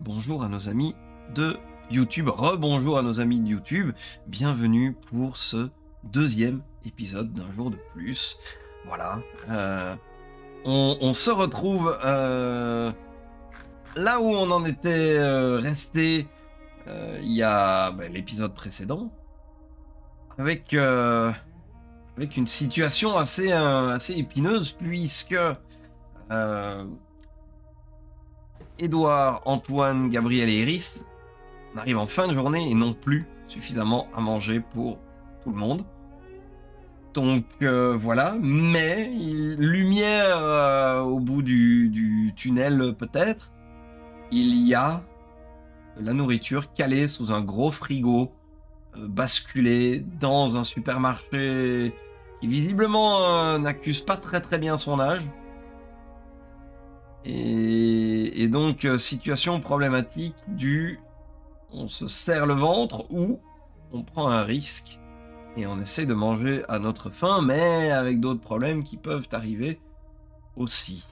bonjour à nos amis de YouTube, rebonjour à nos amis de YouTube, bienvenue pour ce deuxième épisode d'un jour de plus. Voilà, on se retrouve là où on en était resté il y a l'épisode précédent, avec une situation assez épineuse, puisque Édouard, Antoine, Gabriel et Iris arrivent en fin de journée et n'ont plus suffisamment à manger pour tout le monde. Donc voilà, mais lumière au bout du tunnel peut-être, il y a de la nourriture calée sous un gros frigo, basculé dans un supermarché qui visiblement n'accuse pas très bien son âge. Et donc, situation problématique on se serre le ventre ou on prend un risque et on essaie de manger à notre faim, mais avec d'autres problèmes qui peuvent arriver aussi.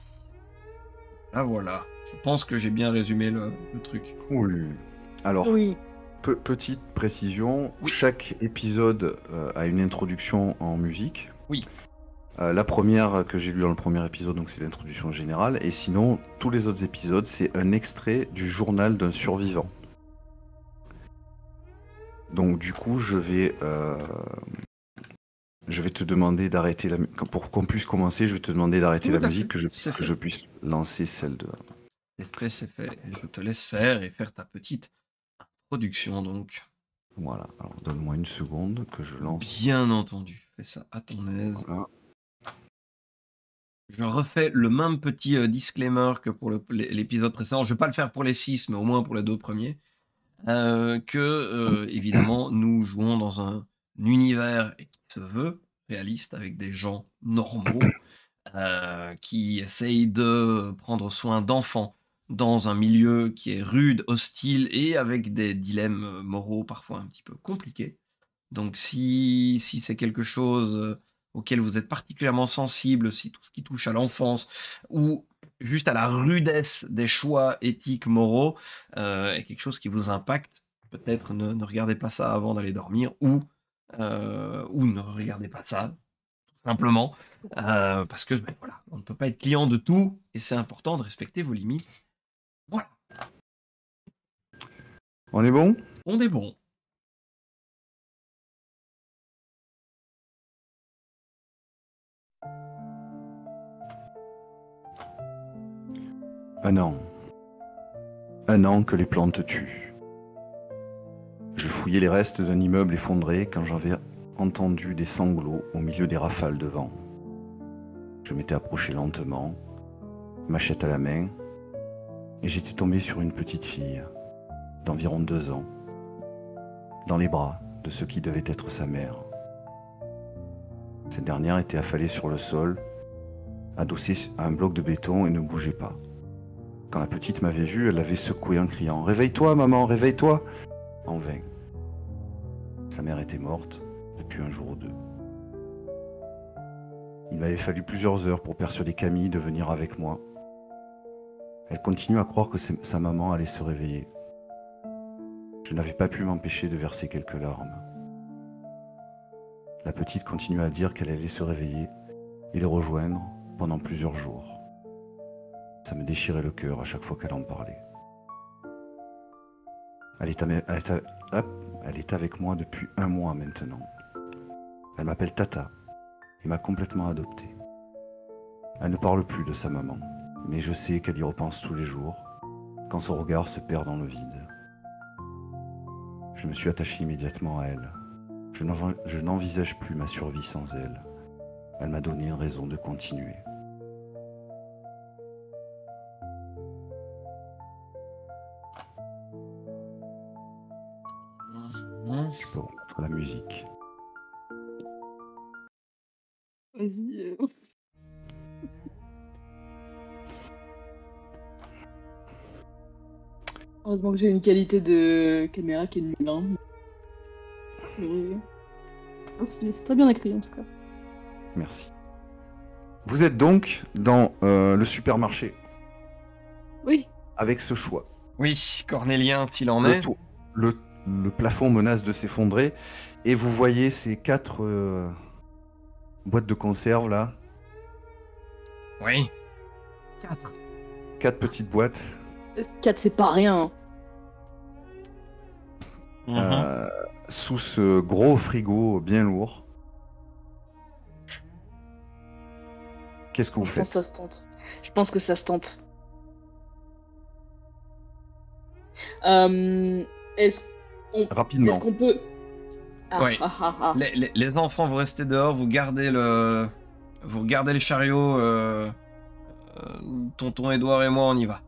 Là voilà, je pense que j'ai bien résumé le truc. Oui. Alors, Oui. petite précision, Oui. Chaque épisode a une introduction en musique. Oui. La première que j'ai lue dans le premier épisode, donc c'est l'introduction générale, et sinon, tous les autres épisodes, c'est un extrait du journal d'un survivant. Donc du coup, je vais te demander d'arrêter la musique. Pour qu'on puisse commencer, je vais te demander d'arrêter la musique, que je puisse lancer celle de... C'est fait. Je te laisse faire et faire ta petite introduction donc. Voilà, alors donne-moi une seconde que je lance. Bien entendu, fais ça à ton aise. Voilà. Je refais le même petit disclaimer que pour l'épisode précédent. Je ne vais pas le faire pour les 6, mais au moins pour les 2 premiers. Évidemment, nous jouons dans un univers qui se veut réaliste, avec des gens normaux qui essayent de prendre soin d'enfants dans un milieu qui est rude, hostile et avec des dilemmes moraux parfois un petit peu compliqués. Donc si c'est quelque chose auquel vous êtes particulièrement sensible, si tout ce qui touche à l'enfance ou juste à la rudesse des choix éthiques, moraux, est quelque chose qui vous impacte, peut-être ne regardez pas ça avant d'aller dormir ou ne regardez pas ça, tout simplement, parce que voilà, on ne peut pas être client de tout et c'est important de respecter vos limites. Voilà. On est bon ? On est bon. Un an. Un an que les plantes tuent. Je fouillais les restes d'un immeuble effondré quand j'avais entendu des sanglots au milieu des rafales de vent. Je m'étais approché lentement, machette à la main, et j'étais tombé sur une petite fille d'environ 2 ans, dans les bras de ce qui devait être sa mère. Cette dernière était affalée sur le sol, adossée à un bloc de béton et ne bougeait pas. Quand la petite m'avait vu, elle l'avait secouée en criant « Réveille-toi, maman, réveille-toi !» En vain. Sa mère était morte depuis un jour ou 2. Il m'avait fallu plusieurs heures pour persuader Camille de venir avec moi. Elle continue à croire que sa maman allait se réveiller. Je n'avais pas pu m'empêcher de verser quelques larmes. La petite continue à dire qu'elle allait se réveiller et les rejoindre pendant plusieurs jours. Ça me déchirait le cœur à chaque fois qu'elle en parlait. Elle est avec moi depuis 1 mois maintenant. Elle m'appelle Tata et m'a complètement adopté. Elle ne parle plus de sa maman, mais je sais qu'elle y repense tous les jours, quand son regard se perd dans le vide. Je me suis attaché immédiatement à elle. Je n'envisage plus ma survie sans elle. Elle m'a donné une raison de continuer. Tu peux remettre la musique. Vas-y. Heureusement que j'ai une qualité de caméra qui est nulle. Hein. C'est très bien écrit en tout cas. Merci. Vous êtes donc dans le supermarché. Oui. Avec ce choix. Oui, Cornélien, s'il en Le, est. tour- le plafond menace de s'effondrer et vous voyez ces 4 boîtes de conserve là, Oui. 4. 4 petites boîtes 4, c'est pas rien. euh, sous ce gros frigo bien lourd. Qu'est-ce que vous Je pense que ça faites? se tente. Je pense que ça se tente. Euh, est-ce Rapidement. est-ce qu'on peut... Ah, Oui. ah, ah, ah. Les enfants, vous restez dehors, vous gardez les chariots. Tonton Édouard et moi, on y va.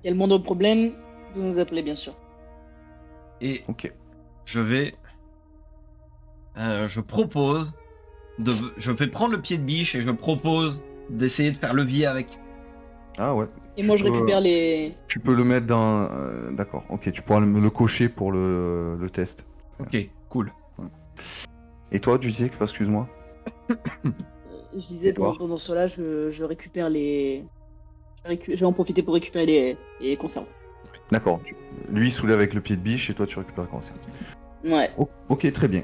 Il y a le moindre problème, vous nous appelez bien sûr. Et Ok. je propose je vais prendre le pied de biche et je propose d'essayer de faire levier avec. Ah ouais. Et Tu moi je peux- récupère les... Tu peux le mettre dans. D'accord. Ok. Tu pourras le cocher pour le test. Ok, cool. Et toi, du Dick, excuse-moi. Je disais, Edouard. pendant cela, je récupère les... Je vais en profiter pour récupérer les conserves. D'accord. Lui il soulève avec le pied de biche et toi tu récupères le cancer. Ouais. Ok, très bien.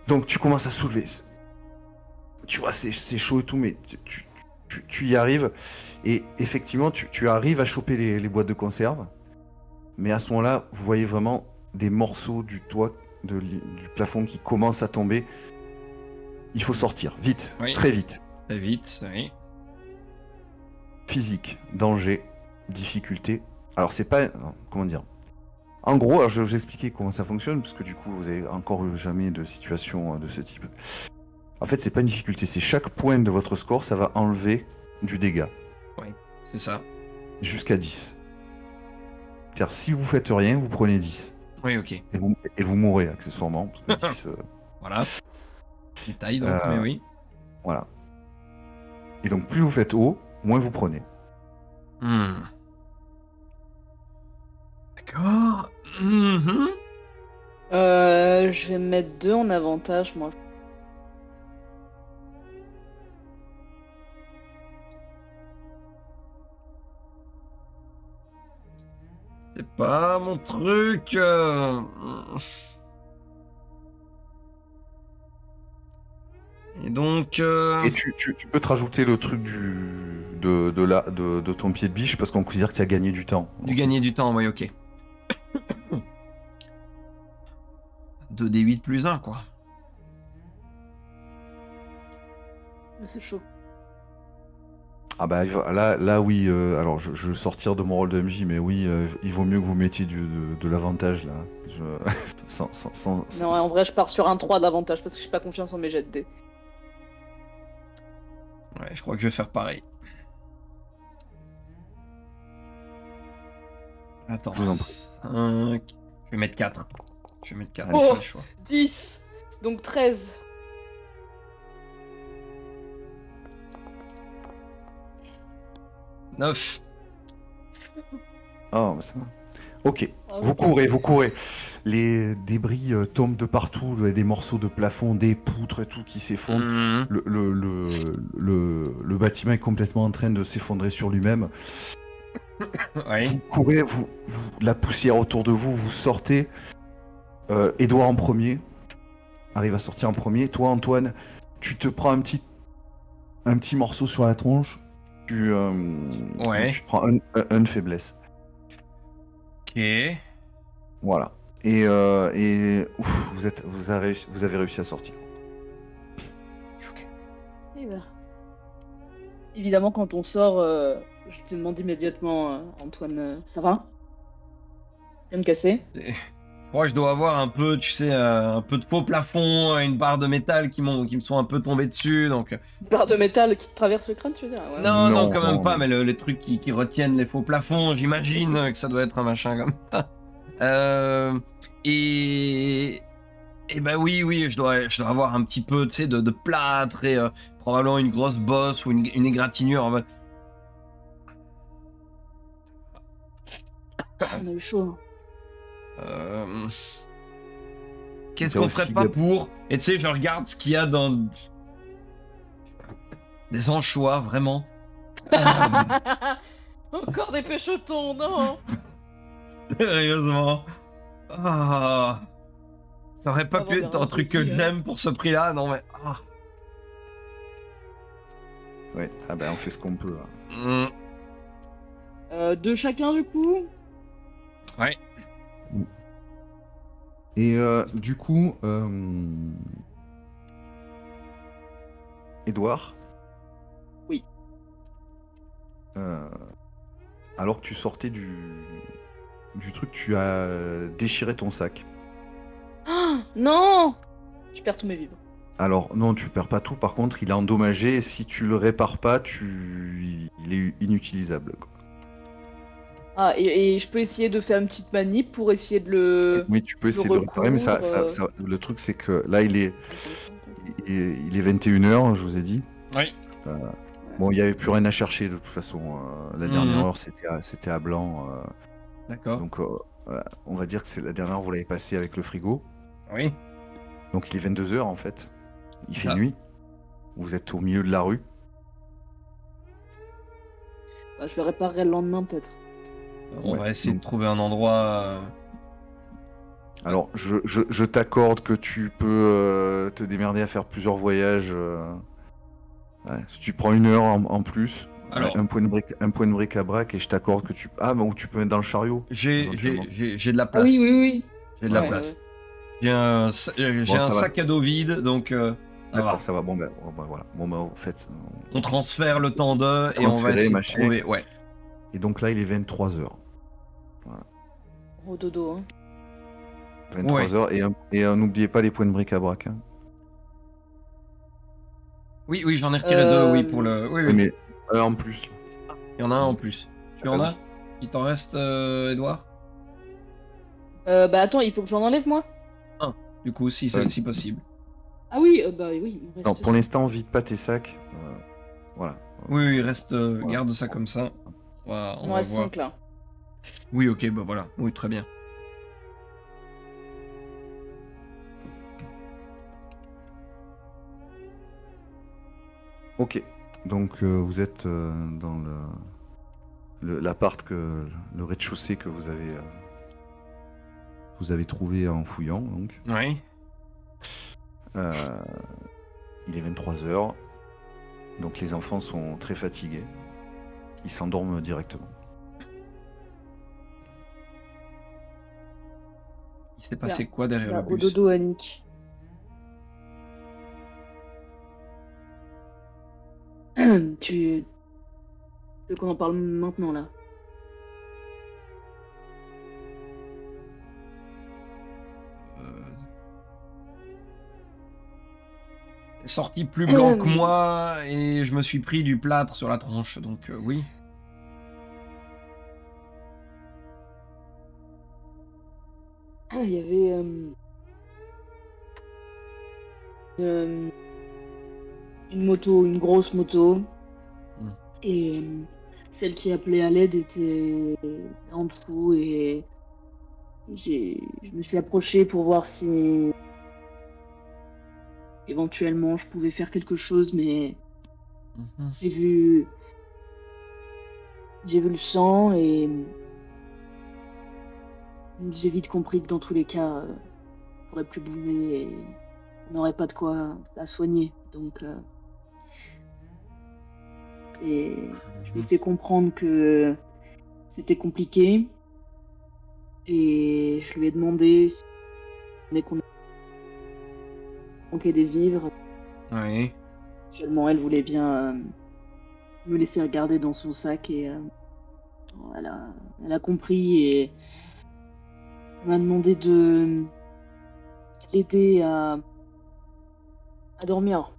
Donc tu commences à soulever. Tu vois, c'est chaud et tout, mais tu y arrives. Et effectivement, tu arrives à choper les boîtes de conserve. Mais à ce moment-là, vous voyez vraiment des morceaux du toit, du plafond qui commencent à tomber. Il faut sortir, vite, Oui. très vite. Très vite, oui. Physique, danger, difficulté. Alors c'est pas... Comment dire? En gros, alors je vais vous expliquer comment ça fonctionne, parce que du coup, vous avez encore eu jamais de situation de ce type. En fait, c'est pas une difficulté, c'est chaque point de votre score, ça va enlever du dégât, C'est ça. jusqu'à 10. Car si vous faites rien, vous prenez 10. Oui, ok. Et vous mourrez accessoirement, parce que 10... Voilà. Détail donc, Euh, mais oui. voilà. Et donc, plus vous faites haut, moins vous prenez. D'accord. Mhm. Je vais mettre 2 en avantage, moi. C'est pas mon truc. Et donc... Et tu peux te rajouter le truc de ton pied de biche, parce qu'on considère que tu as gagné du temps. Du gagner du temps, oui, ok. 2d8 plus 1, quoi. C'est chaud. Ah bah là oui, alors je vais sortir de mon rôle de MJ, mais oui, il vaut mieux que vous mettiez de l'avantage là. Non, en vrai, je pars sur un 3 d'avantage parce que j'ai pas confiance en mes jets de dés. Ouais, je crois que je vais faire pareil. Attends. Je vous en prie. 5... Je vais mettre 4. Je vais mettre 4, Oh. c'est le choix. 10, donc 13. Neuf. Oh, bah ça va. Ok, Ah, vous ok. courez. Les débris tombent de partout, il y a des morceaux de plafond, des poutres et tout qui s'effondrent. Mhm. Le bâtiment est complètement en train de s'effondrer sur lui-même. Ouais. Vous courez, la poussière autour de vous, vous sortez. Édouard en premier, arrive à sortir en premier. Toi, Antoine, tu te prends un petit morceau sur la tronche. Tu te prends une faiblesse. Ok. Voilà. Et ouf, vous avez réussi à sortir. Eh ben. Évidemment, quand on sort, je te demande immédiatement, Antoine, ça va? Rien de cassé? Je crois que je dois avoir un peu, tu sais, un peu de faux plafond, une barre de métal qui me sont un peu tombés dessus, donc... Une barre de métal qui te traverse le crâne, tu veux dire? Ouais. Non, quand même non, pas, non. mais les trucs qui retiennent les faux plafonds, j'imagine que ça doit être un machin comme ça. Et bah oui, je dois avoir un petit peu, tu sais, de plâtre et probablement une grosse bosse ou une égratignure. On a eu chaud. Qu'est-ce C'est qu'on aussi ferait pas de- pour... Et tu sais, je regarde ce qu'il y a dans... Des anchois, vraiment. Je Encore des péchotons, non. Sérieusement. Ah, ça aurait pas Avoir pu des être un truc que raspberries, hein. j'aime pour ce prix-là, non mais... Ah. Ouais, ah ben on fait ce qu'on peut. Mm. Deux chacun du coup. Ouais. Et du coup, Edouard. Oui. Alors que tu sortais du truc, tu as déchiré ton sac. Ah, non. Je perds tous mes vivres. Alors non, tu perds pas tout. Par contre, il est endommagé. Si tu le répares pas, il est inutilisable, quoi. Ah, et je peux essayer de faire une petite manip pour essayer de le. Oui, tu peux le essayer de le réparer, mais recoudre, le truc c'est que là, il est 21h, je vous ai dit. Oui. Bon, il n'y avait plus rien à chercher de toute façon. La dernière Mhm. heure, c'était à blanc. D'accord. Donc, on va dire que c'est la dernière heure, vous l'avez passé avec le frigo. Oui. Donc, il est 22h en fait. Il fait Ah. nuit. Vous êtes au milieu de la rue. Bah, je le réparerai le lendemain peut-être. On Ouais, va essayer donc- de trouver un endroit... Alors, je t'accorde que tu peux te démerder à faire plusieurs voyages. Ouais, si tu prends 1 heure en plus, Alors, un point de bric-à-brac, et je t'accorde que tu... Ah, bah, ou tu peux mettre dans le chariot, éventuellement. j'ai de la Ah place. oui, oui, oui. J'ai de la Ouais, place. ouais. J'ai un ça va. sac à dos vide, donc ça va. D'accord, ça va. Bon, ben voilà. Bon, ben, en fait... On transfère le temps de et on va Transférer, essayer de machin. trouver... Ouais. Et donc là, il est 23h. Au dodo, hein. 23h, et n'oubliez pas les points de bric-à-brac. Hein. Oui, oui, j'en ai retiré deux, oui, Euh, pour le... Oui, Oui, oui. mais en plus. Là. Il y en a un en plus. Tu en Ah as? oui. Il t'en reste, Edouard? Bah attends, il faut que j'en enlève moi. Un. Du coup, si c'est si possible. Ah oui, bah oui, il me reste Non, pour six. l'instant, vide pas tes sacs. Voilà. Oui, oui, reste... Voilà. Garde ça comme ça. On Il me va reste voir. 5 là. Oui, ok, bah voilà. Oui, très bien. Ok. Donc vous êtes dans l'appart le rez-de-chaussée que vous avez trouvé en fouillant. Donc Oui. il est 23h. Donc les enfants sont très fatigués. Ils s'endorment directement. Il s'est passé Bien. quoi derrière Bah, le au bus? dodo, Annick. Tu veux qu'on en parle maintenant là? Sorti plus blanc que moi et je me suis pris du plâtre sur la tronche, donc oui. Il y avait une moto, une grosse moto, et celle qui appelait à l'aide était en dessous et je me suis approchée pour voir si éventuellement je pouvais faire quelque chose, mais Mhm. j'ai vu le sang et j'ai vite compris que dans tous les cas, on pourrait plus bouger et on n'aurait pas de quoi la soigner. Donc, et je lui ai fait comprendre que c'était compliqué et je lui ai demandé si dès qu'on manquait des vivres, Oui. seulement elle voulait bien me laisser regarder dans son sac et elle a compris et m'a demandé de l'aider à dormir.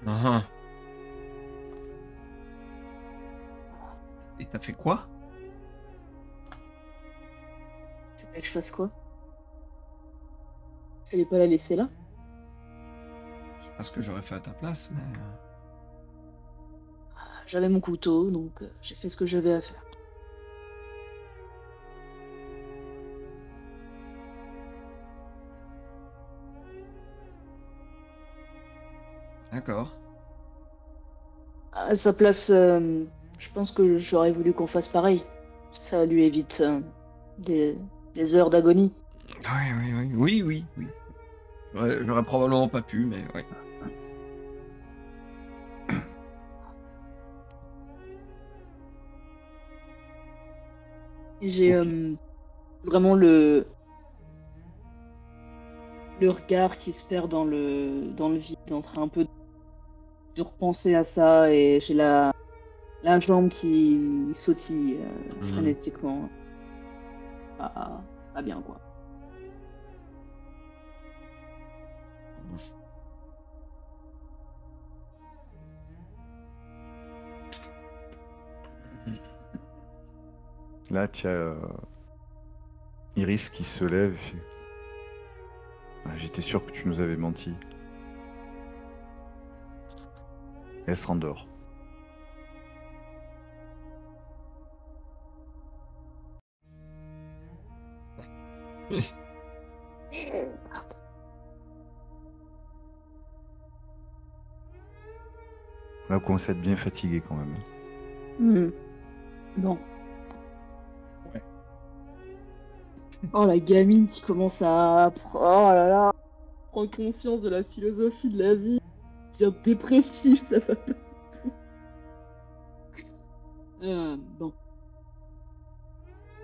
Mhm. Et t'as fait quoi? Tu veux que je fasse quoi? Je vais pas la laisser là. Je sais pas ce que j'aurais fait à ta place, mais... J'avais mon couteau, donc j'ai fait ce que j'avais à faire. D'accord. À sa place, je pense que j'aurais voulu qu'on fasse pareil. Ça lui évite des heures d'agonie. Oui. J'aurais probablement pas pu, mais ouais. Et j'ai Ok. vraiment le regard qui se perd dans le vide, en train un peu de repenser à ça, et j'ai la jambe qui sautille frénétiquement. Pas bien, quoi. Là, tu as Iris qui se lève et fait Ah, j'étais sûr que tu nous avais menti. Elle se rendort. Là, on commence à être bien fatigué quand même. Hmm. Bon. Ouais. Oh, la gamine qui commence à... Oh là là, prendre conscience de la philosophie de la vie. Bien dépressif, ça va pas du tout. Bon.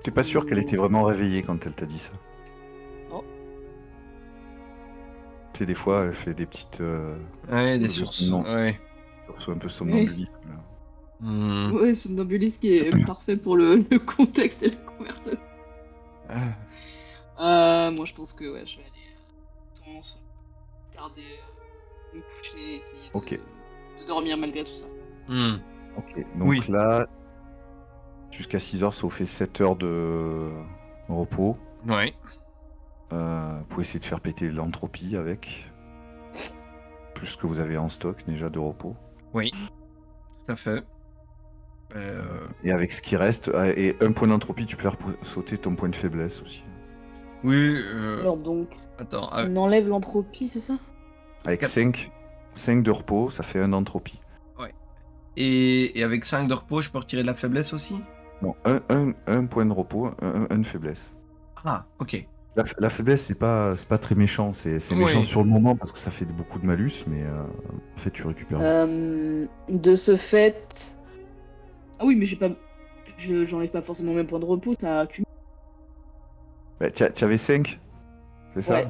T'es pas sûr qu'elle était vraiment réveillée quand elle t'a dit ça? Non. Tu sais, des fois, elle fait des petites... Ouais, des de sursauts. somnambule- Ouais. un peu somnambulisme. Là. Hmm. Ouais, somnambulisme qui est parfait pour le contexte et la conversation. Moi, je pense que ouais, je vais aller garder, me coucher, essayer Ok. de dormir malgré tout ça. Hmm. Ok, donc Oui. là, jusqu'à 6 heures, ça vous fait 7 heures de repos. Ouais. Vous pouvez essayer de faire péter l'entropie avec. Plus ce que vous avez en stock déjà de repos. Oui. Tout à fait. Et avec ce qui reste, et un point d'entropie, tu peux faire sauter ton point de faiblesse aussi. Oui. Alors donc, Attends. on enlève l'entropie, c'est ça? Avec Quatre. 5 de repos, ça fait 1 d'entropie. Ouais. Et avec 5 de repos, je peux retirer de la faiblesse aussi? Non, un point de repos, un de faiblesse. Ah, ok. La faiblesse, c'est pas très méchant. C'est méchant Oui. sur le moment parce que ça fait beaucoup de malus, mais en fait, tu récupères vite. De ce fait... Ah oui, mais j'ai pas... J'enlève pas forcément mes points de repos, ça accumule. Bah, tu avais 5, c'est ça? Ouais.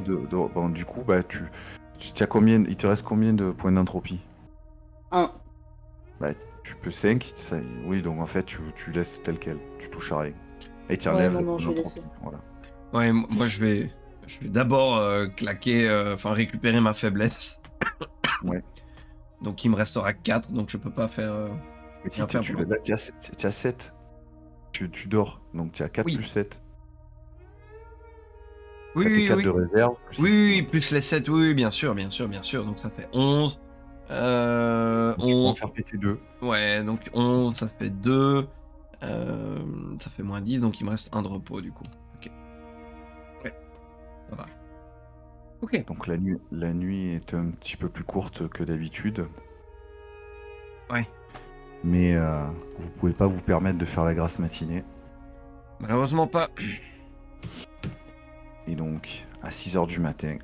Bon, du coup, bah, as combien, il te reste combien de points d'entropie? 1. Bah, tu peux 5, oui, donc en fait, tu laisses tel quel, tu touches à rien. Et tu Ouais, enlèves non, je vais l'entropie. laisser. Voilà. Ouais, moi je vais d'abord claquer, récupérer ma faiblesse. Ouais. Donc il me restera 4, donc je peux pas faire. Mais si rien faire tu pour là, tu as 7, tu dors, donc tu as 4 Oui. plus 7. Oui, T'as tes oui, 4 oui. de réserve. Plus Oui, les oui, six. plus les 7, oui, bien sûr. Donc ça fait 11. Donc tu peux en faire péter 2. Ouais, donc 11, ça fait 2. Ça fait moins 10, donc il me reste 1 de repos du coup. Ok. Ouais, ça va. Ok. Donc la nuit est un petit peu plus courte que d'habitude. Ouais. Mais vous pouvez pas vous permettre de faire la grasse matinée. Malheureusement pas. Et donc, à 6 heures du matin,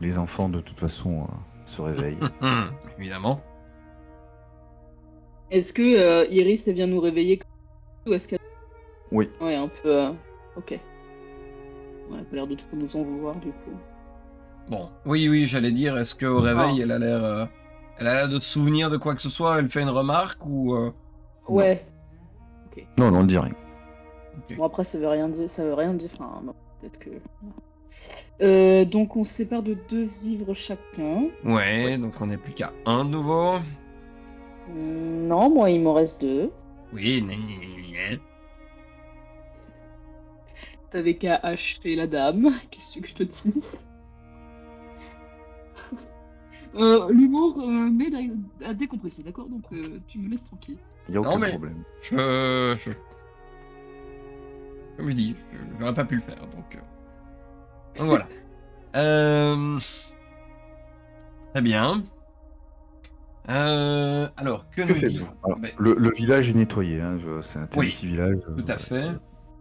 les enfants de toute façon se réveillent. Évidemment. Est-ce que Iris, elle vient nous réveiller ou est-ce qu'elle... Oui. Ouais, un peu... Ok. Ouais, elle a pas l'air de trop nous en vouloir, du coup. Bon, oui, j'allais dire, est-ce qu'au réveil, elle a l'air de se souvenir de quoi que ce soit, elle fait une remarque ou... Ouais. Ok. Non, on dit rien. Ok. Bon, après, ça veut rien dire. Enfin, non, peut-être que... donc, on se sépare de 2 vivres chacun. Ouais, donc on n'est plus qu'à 1 de nouveau. Non, moi, il m'en reste 2. Oui, T'avais qu'à acheter la dame. Qu'est-ce que je te dis? L'humour m'aide à décompresser, d'accord? Donc, tu me laisses tranquille. Il n'y a Non, aucun mais- problème. Comme je dis, j'aurais pas pu le faire, donc voilà. Très bien. Alors, que Que nous dit... faites-vous? Alors, Ben, le village est nettoyé, hein, c'est un Oui, petit village. tout à fait.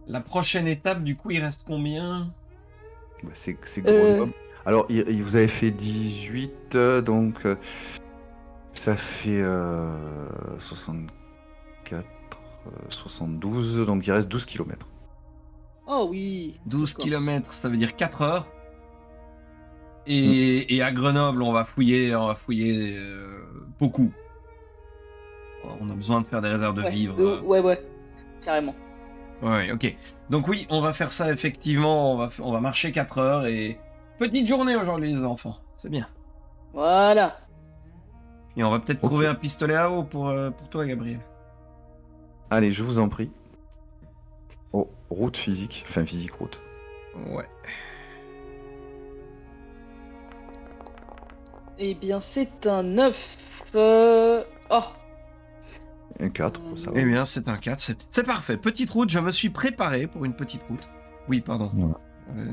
La prochaine étape, du coup, il reste combien? Bah, c'est Euh, Grenoble. Alors, vous avez fait 18, donc ça fait 64, 72, donc il reste 12 kilomètres. Oh oui. 12 d'accord. km, ça veut dire 4 heures. Et à Grenoble, on va fouiller beaucoup. On a besoin de faire des réserves de Ouais, vivres. ouais, carrément. Ouais, ok. Donc oui, on va faire ça effectivement. On va marcher 4 heures et petite journée aujourd'hui, les enfants. C'est bien. Voilà. Et on va peut-être Ok. trouver un pistolet à eau pour toi, Gabriel. Allez, je vous en prie. Oh, route physique, enfin physique route. Ouais. Eh bien, c'est un 9. Oh. Un 4, ça va. Eh bien, c'est un 4. C'est parfait. Petite route, je me suis préparé pour une petite route. Oui, pardon. Voilà. Euh,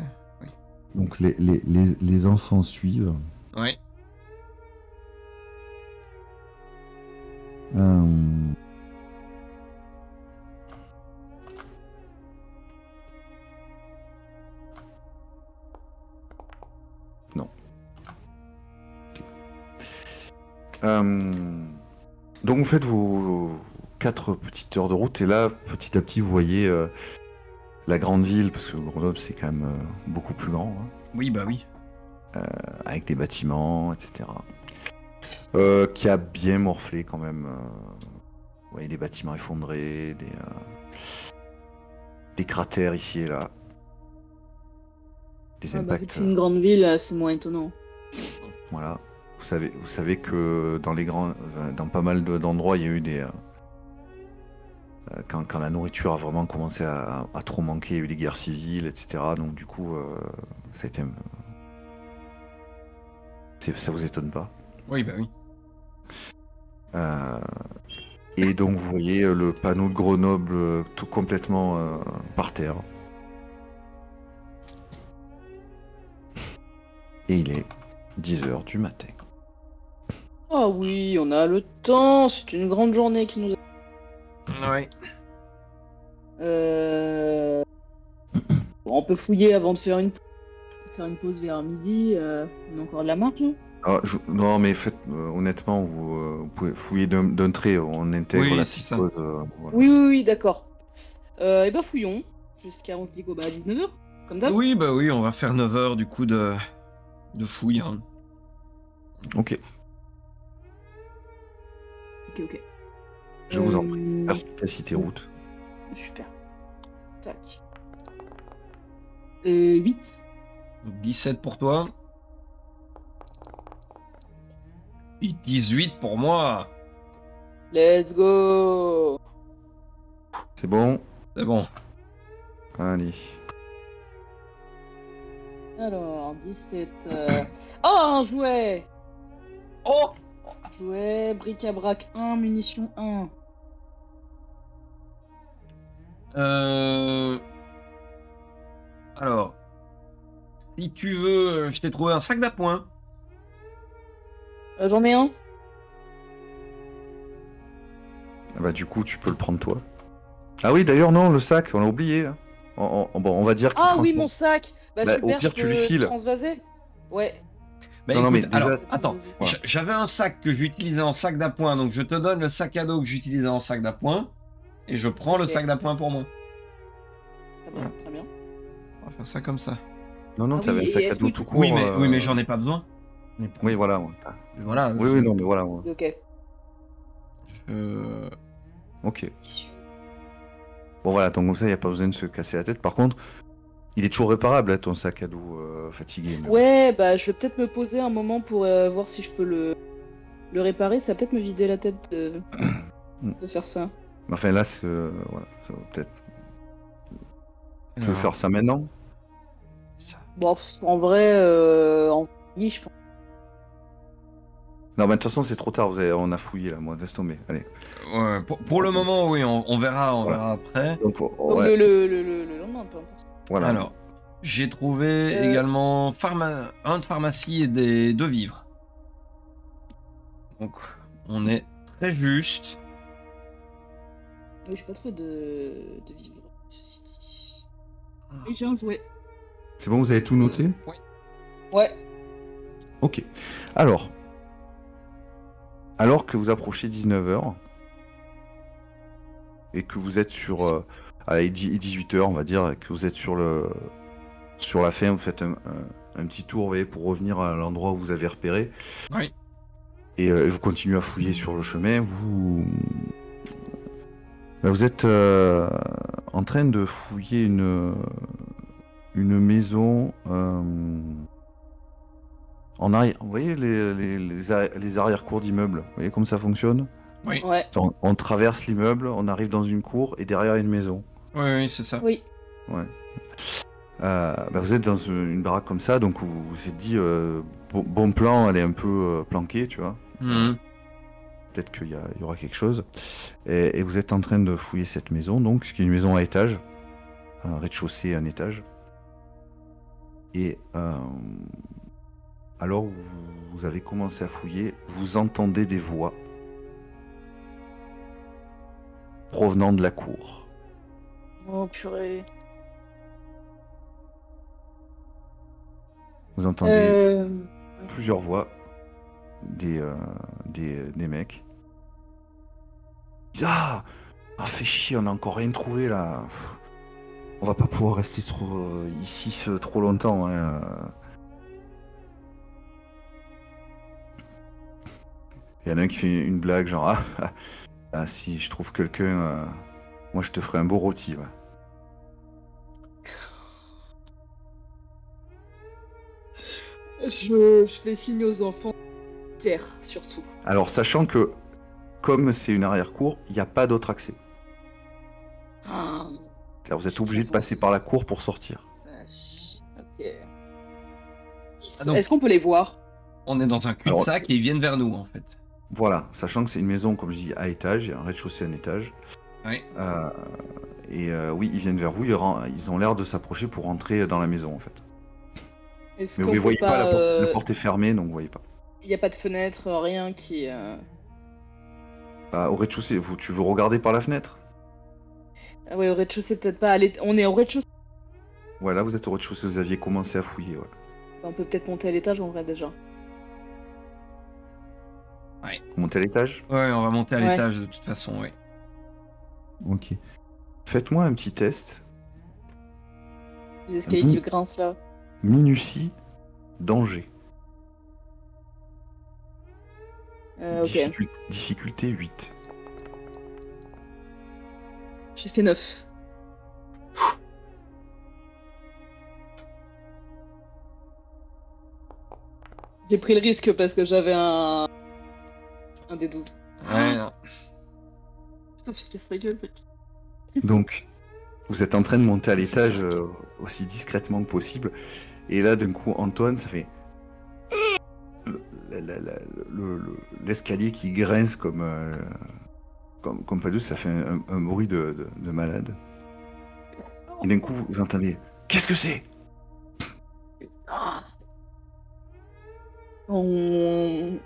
Donc les enfants suivent. ouais. Non. Donc vous faites vos 4 petites heures de route et là, petit à petit, vous voyez la grande ville, parce que Grenoble, c'est quand même beaucoup plus grand, hein, Oui, bah oui. avec des bâtiments, etc. Qui a bien morflé quand même. Vous voyez des bâtiments effondrés, des cratères ici et là. Des Ah bah, vu impacts. que c'est une grande ville, c'est moins étonnant. Voilà. Vous savez que dans pas mal d'endroits, il y a eu quand la nourriture a vraiment commencé à trop manquer, il y a eu des guerres civiles, etc. Donc du coup, ça a été, ça vous étonne pas. Oui, bah oui. Et donc vous voyez le panneau de Grenoble tout complètement par terre. Et il est 10h du matin. Ah oui, on a le temps. C'est une grande journée qui nous... Ouais. Bon, on peut fouiller avant de faire une pause vers midi. On a encore de la marge, hein. Non, mais honnêtement, vous pouvez fouiller d'un trait. On intègre Oui, la c'est petite ça. pause. Voilà. Oui, d'accord. Et bah fouillons. Jusqu'à, on se dit quoi, bah, à 19h, comme d'hab. Oui, bah oui, on va faire 9 heures du coup de fouille. Hein. Ok, Ok. je vous en prie. Perspicacité route. Super. Tac. 8. Donc 17 pour toi. Et 18 pour moi. Let's go. C'est bon? C'est bon. Allez. Alors, 17. Oh, un jouet. Oh! Jouet, bric-à-brac 1, munitions 1. Alors, si tu veux, je t'ai trouvé un sac d'appoint. J'en ai un. Ah bah du coup, tu peux le prendre toi. Ah oui, d'ailleurs, non, le sac, on l'a oublié. Hein. Bon, on va dire qu'il Ah oui, transporte. mon sac. Bah, Bah, super, au pire, je tu lui peux files. transvaser. Ouais. Bah Non, non, écoute, mais déjà- alors, attends, Voilà. j'avais un sac que j'utilisais en sac d'appoint, donc je te donne le sac à dos que j'utilisais en sac d'appoint, et je prends le Ok. sac d'appoint pour moi. Très bien, très bien. On va faire ça comme ça. Non, non, Ah t'avais oui, un sac et à est-ce dos que- tout court. Oui, mais j'en ai pas besoin. J'en ai pas- Oui, voilà. Ouais, Voilà. Oui, oui, non, mais voilà. Ouais. Ok. Ok. Bon, voilà, donc comme ça, il n'y a pas besoin de se casser la tête. Par contre, il est toujours réparable, hein, ton sac à dos fatigué. mais- Ouais, bah, je vais peut-être me poser un moment pour voir si je peux le réparer. Ça va peut-être me vider la tête de faire ça. Mais enfin, là, voilà, ça va peut-être. Tu veux Alors, faire ça maintenant? ça. Bon, en vrai, en oui, je pense. Non, mais de toute façon, c'est trop tard. On a fouillé là, moi. Laisse tomber. Allez. Ouais, pour le moment, oui, on verra, Voilà. verra après. Donc, Donc ouais, le lendemain, peu importe. voilà. Alors, j'ai trouvé également un de pharmacie et deux vivres. Donc, On est très juste. Oui, j'ai pas trop de vivre. Ceci dit. Oui, j'ai un jouet. C'est bon, vous avez tout noté? Oui. Ouais. Ok. Alors que vous approchez 19h et que vous êtes sur 18h, on va dire, et que vous êtes sur la fin, vous faites un petit tour, vous voyez, pour revenir à l'endroit où vous avez repéré. Oui. Et vous continuez à fouiller sur le chemin. Vous êtes en train de fouiller une maison en arrière. Vous voyez les arrière-cours d'immeubles. Vous voyez comment ça fonctionne? Oui. Ouais. On traverse l'immeuble, on arrive dans une cour et derrière une maison. Oui, c'est ça. Oui. Ouais. Vous êtes dans une baraque comme ça, donc vous vous êtes dit bon plan, elle est un peu planquée, tu vois. Mhm. Peut-être qu'il y aura quelque chose. Et vous êtes en train de fouiller cette maison, donc ce qui est une maison à étage, un rez-de-chaussée et un étage. Et alors vous avez commencé à fouiller, vous entendez des voix provenant de la cour. Oh purée. Vous entendez Ouais. plusieurs voix, des mecs. Ils disent, fait chier, on a encore rien trouvé là. Pff, on va pas pouvoir rester ici trop longtemps. Hein. Il y en a un qui fait une blague genre si je trouve quelqu'un, moi je te ferai un beau rôti. Ouais. Je fais signe aux enfants. Terre, surtout. Alors sachant que comme c'est une arrière-cour, il n'y a pas d'autre accès. Ah. C'est-à-dire, vous êtes obligé de passer par la cour pour sortir. Ok. donc- Est-ce qu'on peut les voir? On est dans un cul-de-sac et ils viennent vers nous, en fait. Voilà, sachant que c'est une maison, comme je dis, à étage, il y a un rez-de-chaussée, un étage. Oui. Oui, ils viennent vers vous, ils ont l'air de s'approcher pour entrer dans la maison, en fait. Est-ce Mais qu'on vous ne peut voyez pas, pas, la porte est fermée, donc vous voyez pas. Il n'y a pas de fenêtre, rien qui... Au rez-de-chaussée, tu veux regarder par la fenêtre? Ah ouais, au rez-de-chaussée, peut-être pas. On est au rez-de-chaussée. Ouais, là vous êtes au rez-de-chaussée, vous aviez commencé à fouiller, ouais. On peut peut-être monter à l'étage en vrai déjà. Vous montez à l'étage? Ouais, on va monter à Ouais. l'étage de toute façon, oui. Ok. Faites-moi un petit test. Les escaliers qui grincent là. Minutie, danger. Ok. Difficulté 8. J'ai fait 9. J'ai pris le risque parce que j'avais un des 12. Ouais, non. Putain, tu te casses la gueule, mec. Donc, vous êtes en train de monter à l'étage aussi discrètement que possible. Et là, d'un coup, Antoine, ça fait... L'escalier qui grince comme pas deux, ça fait un bruit de malade. Et d'un coup, vous entendez... Qu'est-ce que c'est? On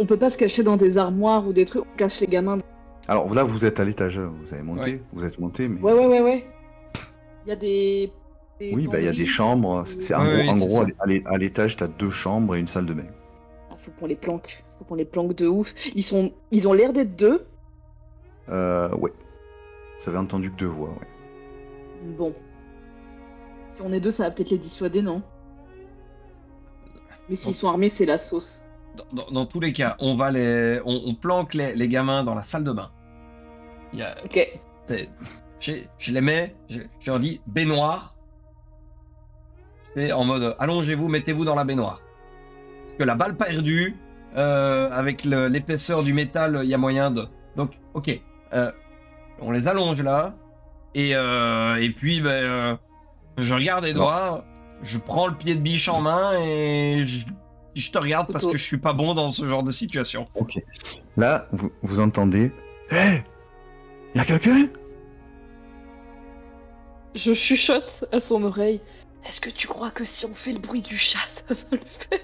peut pas se cacher dans des armoires ou des trucs, on cache les gamins. Alors là, vous êtes à l'étage, vous avez monté, Ouais. vous êtes monté, mais... Ouais. Il y a des Oui, il y a des chambres. C'est en Ouais, gros, c'est à l'étage, t'as 2 chambres et une salle de bain. Faut qu'on les planque. Faut qu'on les planque de ouf. Ils ont l'air d'être deux. Ouais. Vous avez entendu que 2 voix, ouais. Bon. Si on est deux, ça va peut-être les dissuader, non? Mais s'ils sont armés, c'est la sauce. Dans tous les cas, on planque les gamins dans la salle de bain. Ok. Je les mets, je leur dis baignoire. C'est en mode allongez-vous, mettez-vous dans la baignoire. Parce que la balle perdue, avec l'épaisseur du métal, il y a moyen de. Donc, ok. On les allonge là. Et puis, je regarde Edouard, je prends le pied de biche en main et je te regarde parce que je suis pas bon dans ce genre de situation. Ok. Là, vous entendez... Hé, y a quelqu'un? Je chuchote à son oreille. Est-ce que tu crois que si on fait le bruit du chat, ça va le faire?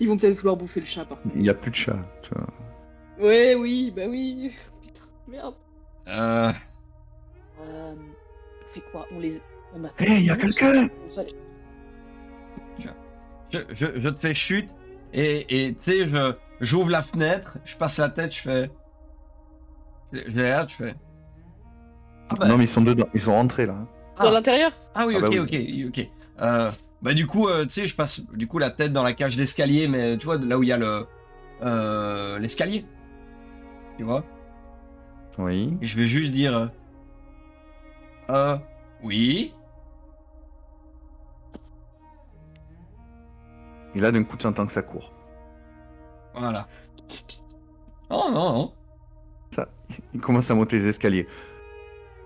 Ils vont peut-être vouloir bouffer le chat, par contre. Il n'y a plus de chat. Tu vois. Ouais, oui, bah oui. Putain, merde. Euh, On fait quoi? On a Hé, il y a quelqu'un! On fallait- je te fais chute et tu sais, j'ouvre la fenêtre, je passe la tête, je fais. Je regarde, je fais. Ah bah, Non, mais ils sont dedans. Ils sont rentrés là. Dans ah, l'intérieur? ah oui, Ah bah ok, oui. ok, ok. Bah du coup, tu sais, je passe du coup la tête dans la cage d'escalier, mais tu vois, là où il y a l'escalier, tu vois. Oui. Et je vais juste dire, euh, oui. Et là, d'un coup, tu entends que ça court. Voilà. Oh non, non. Ça, il commence à monter les escaliers.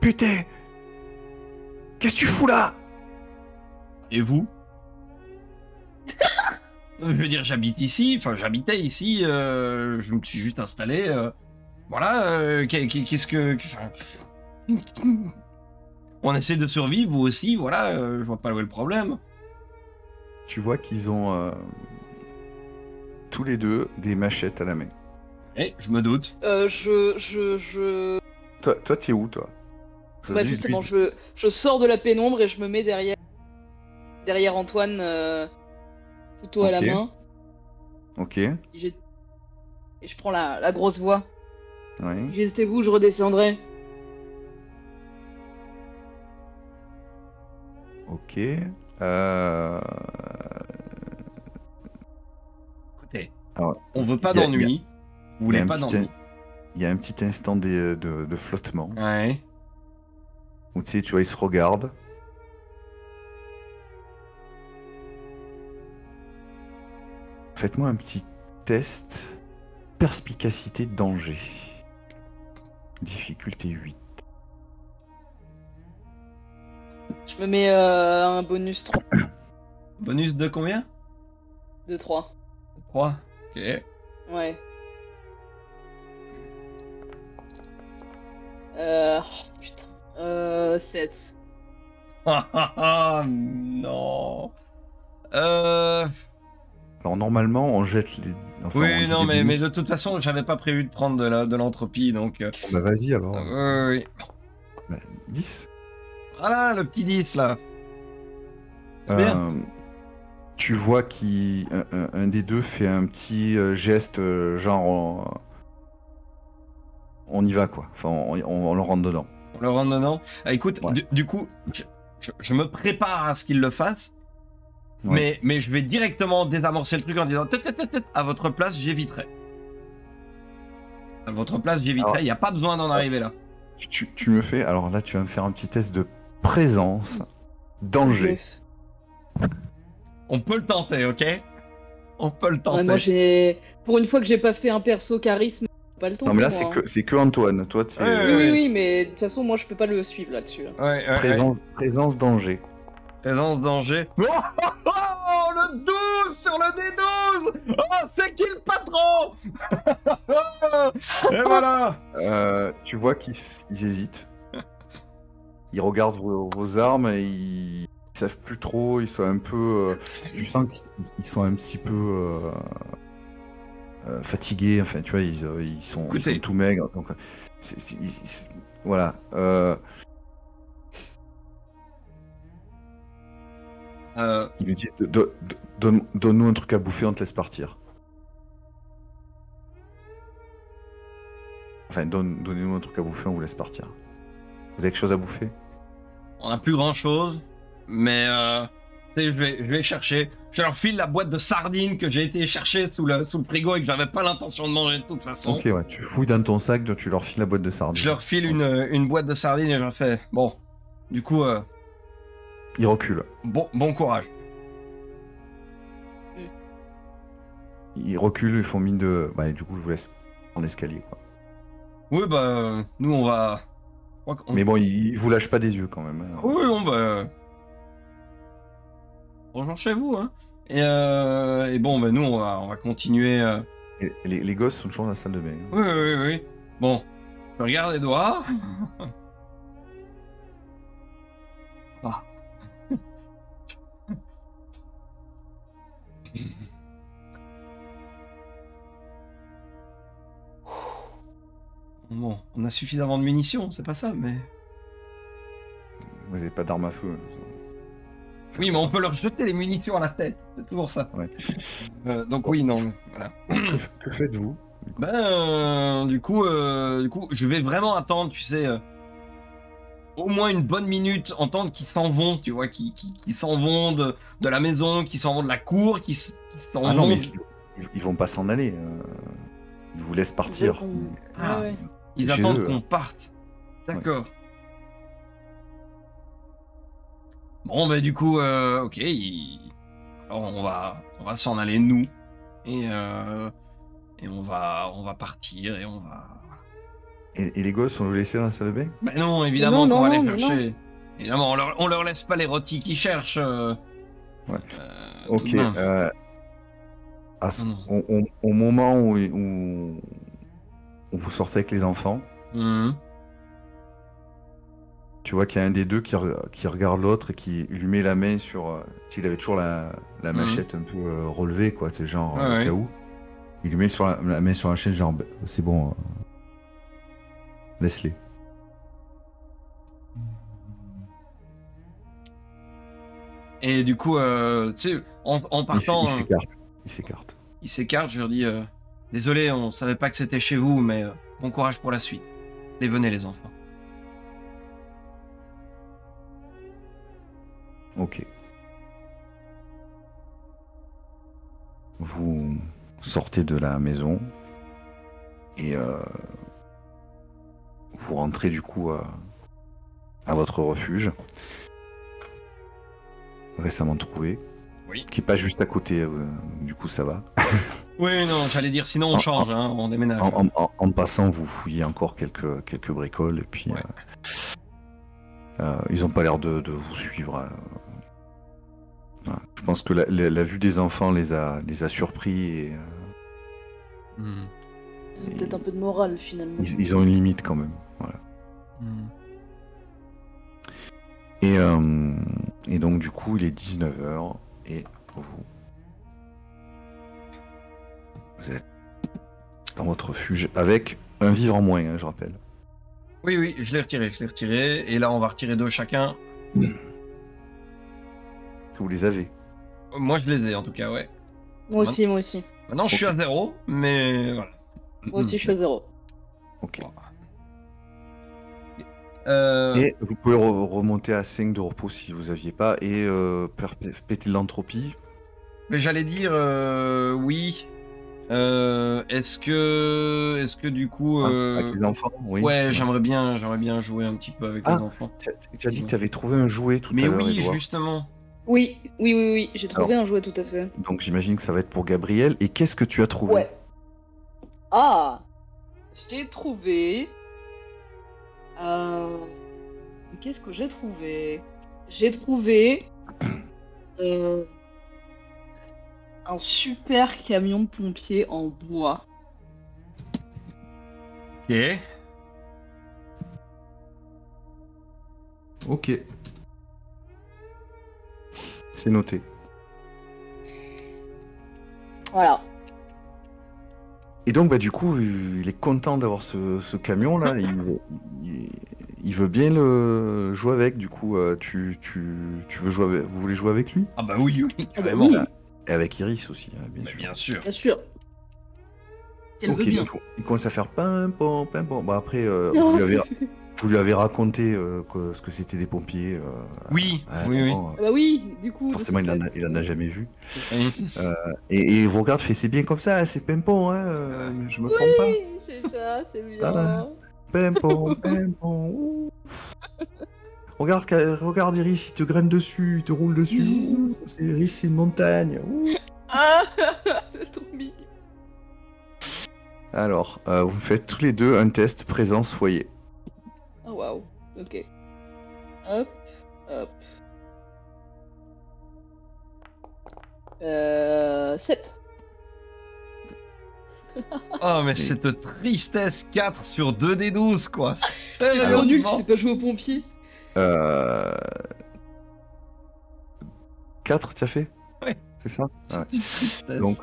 Putain! Qu'est-ce que tu fous là? Et vous? Je veux dire, j'habite ici, enfin j'habitais ici, je me suis juste installé. Voilà, qu'est-ce que. Enfin, on essaie de survivre, vous aussi, voilà, je vois pas où est le problème. Tu vois qu'ils ont tous les deux des machettes à la main. Eh, je me doute. Toi, t'es où, toi? Ça Bah dit, justement, lui, je sors de la pénombre et je me mets derrière Antoine, couteau à la Ok. main. Ok. Et je prends la grosse voix. Oui. Si j'étais vous, je redescendrais. Ok. Écoutez, Alors, on veut pas il y a- d'ennui. Vous il y a voulez un pas petit d'ennui. Il y a un petit instant de flottement Ouais. où tu sais, tu vois, ils se regardent. Faites-moi un petit test perspicacité de danger. Difficulté 8. Je me mets un bonus 3 Bonus de combien? de 3. 3. Ok. Ouais. Putain. 7. Ah ah ah, non. Alors normalement, on jette les. Enfin, on Oui, dit non, des mais bonus. de toute façon, j'avais pas prévu de prendre de l'entropie, donc. Bon, bah vas-y alors. Oui. Bah, 10. Voilà, le petit 10 là. C'est bien. Tu vois qu'un des deux fait un petit geste, genre on y va quoi. Enfin, on le rentre dedans. On le rentre dedans. Ah, écoute, Ouais. du coup, je me prépare à ce qu'il le fasse, Ouais. mais je vais directement désamorcer le truc en disant à votre place, j'éviterai. À votre place, j'éviterai. Alors- Il n'y a pas besoin d'en arriver là. Tu me fais. Alors là, tu vas me faire un petit test de présence, danger. On peut le tenter, ok? On peut le tenter. Ouais, moi j'ai. Pour une fois que j'ai pas fait un perso charisme, pas le temps. Non mais là, moi, hein. c'est que Antoine. Toi, tu Ouais, Oui, mais de toute façon, moi je peux pas le suivre là-dessus. Hein. Ouais. présence danger. Présence danger. Oh, oh, oh, le 12 sur le D12. Oh, c'est qui le patron? Et voilà. Tu vois qu'ils hésitent. Ils regardent vos armes et ils savent plus trop. Ils sont un peu. Tu sens qu'ils sont un petit peu fatigués. Enfin, tu vois, ils sont Écoutez. tout maigres. Donc, voilà. Il lui dit donne-nous un truc à bouffer, on te laisse partir. Enfin, donnez-nous un truc à bouffer, on vous laisse partir. Vous avez quelque chose à bouffer? On n'a plus grand chose, mais tu sais, je vais chercher. Je leur file la boîte de sardines que j'ai été chercher sous le frigo et que j'avais pas l'intention de manger de toute façon. Ok, ouais. Tu fouilles dans ton sac, tu leur files la boîte de sardines. Je leur file une boîte de sardines et je leur fais bon. Du coup, Ils reculent. bon courage. Ils reculent, ils font mine de. Bah, et du coup, je vous laisse en escalier, quoi. Oui, bah nous on va. Mais bon, ils vous lâchent pas des yeux quand même. Hein. Oui, bonjour chez vous, hein. Et bon, bah nous on va continuer. Et les gosses sont toujours dans la salle de bain. Oui. Bon, je regarde Edouard. Ah. Bon, on a suffisamment de munitions, c'est pas ça, mais... Vous avez pas d'arme à feu. Oui, mais on peut leur jeter les munitions à la tête, c'est toujours ça. Ouais. Donc oui, non, voilà. Que faites-vous? Du coup, je vais vraiment attendre, tu sais, au moins une bonne minute, entendre qu'ils s'en vont, tu vois, qui s'en vont de la maison, qui s'en vont de la cour, qui s'en Ah non, vont... mais ils vont pas s'en aller. Ils vous laissent partir. Ah, Ouais. ils chez attendent eux, qu'on hein. parte. D'accord. Bon, bah du coup, ok, alors on va s'en aller nous, et on va partir, et on va... Et les gosses, on vous laissés dans la salle de bain? Ben non, évidemment Non, qu'on va non, les mais chercher. Évidemment, on leur laisse pas les rôtis qu'ils cherchent. Ouais. Tout Ok. de même. Au moment où vous sortez avec les enfants, Mhm. tu vois qu'il y a un des deux qui regarde l'autre et qui lui met la main sur... il avait toujours la machette un peu relevée, quoi. C'est genre, Ouais, au ouais. cas où. Il lui met la main sur la chaîne, genre, c'est bon, laisse-les. Et du coup, tu sais, en partant, Il s'écarte. Il s'écarte. il s'écarte, je leur dis désolé, on savait pas que c'était chez vous, mais bon courage pour la suite. Les venez, les enfants. Ok. Vous sortez de la maison et vous rentrez du coup à votre refuge récemment trouvé, Oui. qui est pas juste à côté, du coup ça va. Oui, non, j'allais dire, sinon on change, hein, on déménage. En passant, vous fouillez encore quelques bricoles et puis Ouais. ils ont pas l'air de vous suivre. Voilà. Je pense que la vue des enfants les a surpris et Mhm. Peut-être un peu de morale finalement. ils ont une limite quand même. Voilà. Mhm. Et donc du coup il est 19h et vous êtes dans votre refuge avec un vivre en moins, hein, je rappelle. Oui, je l'ai retiré, et là on va retirer deux chacun. Vous les avez. Moi je les ai en tout cas, ouais. Moi aussi, moi aussi. Maintenant je suis Ok. à 0, mais voilà. Moi aussi, je suis à 0. Ok. Et Et vous pouvez remonter à 5 de repos si vous aviez pas et péter l'entropie. mais j'allais dire oui. Est-ce que du coup Avec les enfants, oui. ouais, j'aimerais bien jouer un petit peu avec les enfants. Tu as dit que tu avais trouvé un jouet tout Mais à l'heure, oui, Edouard. justement. Oui, j'ai trouvé un jouet tout à fait. Donc j'imagine que ça va être pour Gabriel. Et qu'est-ce que tu as trouvé? Ouais. Ah, j'ai trouvé. Qu'est-ce que j'ai trouvé? J'ai trouvé un super camion de pompier en bois. Ok. Ok. C'est noté. Voilà. Et donc du coup, il est content d'avoir ce camion là. Il veut bien le jouer avec. Du coup, tu veux jouer avec... Vous voulez jouer avec lui? Ah bah oui, Ah bah carrément. oui, Et avec Iris aussi, hein, bien Bah, sûr. bien sûr. bien sûr. Elle Ok, veut bien. il commence à faire pimpon. Bon après, Non. vous lui avez raconté ce que c'était des pompiers. Oui, à un oui. moment, Ah bah oui, du coup. Forcément, c'est il en a jamais vu. Oui. Et il vous regarde, fait c'est bien comme ça, c'est pimpon, hein, je me trompe pas. Oui, c'est ça, c'est bien. Voilà. Pimpon. Ouh. Regarde Iris, il te graine dessus, il te roule dessus. Ouh, Iris, c'est une montagne. Ouh. Ah, c'est trop mignon. Alors, vous faites tous les deux un test présence foyer. Oh waouh, ok. Hop. 7. Oh, mais cette tristesse, 4 sur 2 des 12, quoi. C'est vraiment Sérieusement. nul, tu sais pas jouer aux pompiers. 4, tu as fait? Ouais. C'est ça? C'est Ouais. une tristesse. Donc,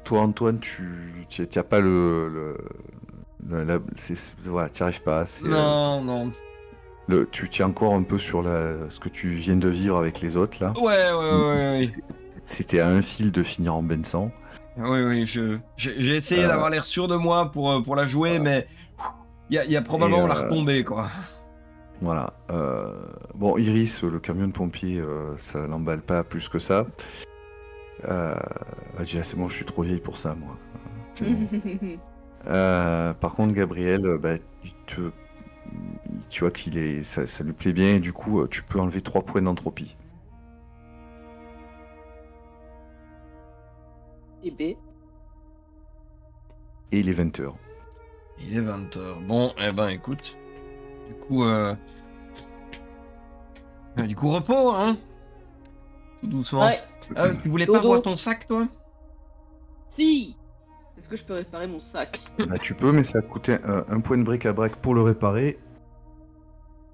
toi, Antoine, tu n'as pas Voilà, tu n'y arrives pas. Non, non. Tu tiens encore un peu sur ce que tu viens de vivre avec les autres, là. Ouais. C'était à un fil de finir en bain de sang. Oui, j'ai essayé d'avoir l'air sûr de moi pour la jouer, mais il y a probablement la retombée, quoi. Voilà. Bon, Iris, le camion de pompier, ça l'emballe pas plus que ça. Déjà, c'est bon, je suis trop vieille pour ça, moi. C'est bon. Par contre, Gabriel, tu vois ça lui plaît bien, et du coup, tu peux enlever 3 points d'entropie. Et B. Et il est 20h. Il est 20h. Bon, eh ben, écoute. Du coup, repos, hein. Tout doucement. Ouais. Tu voulais Dodo. pas voir ton sac, toi? Si. Est-ce que je peux réparer mon sac? Bah, tu peux, mais ça va te coûter un point de bric-à-brac pour le réparer.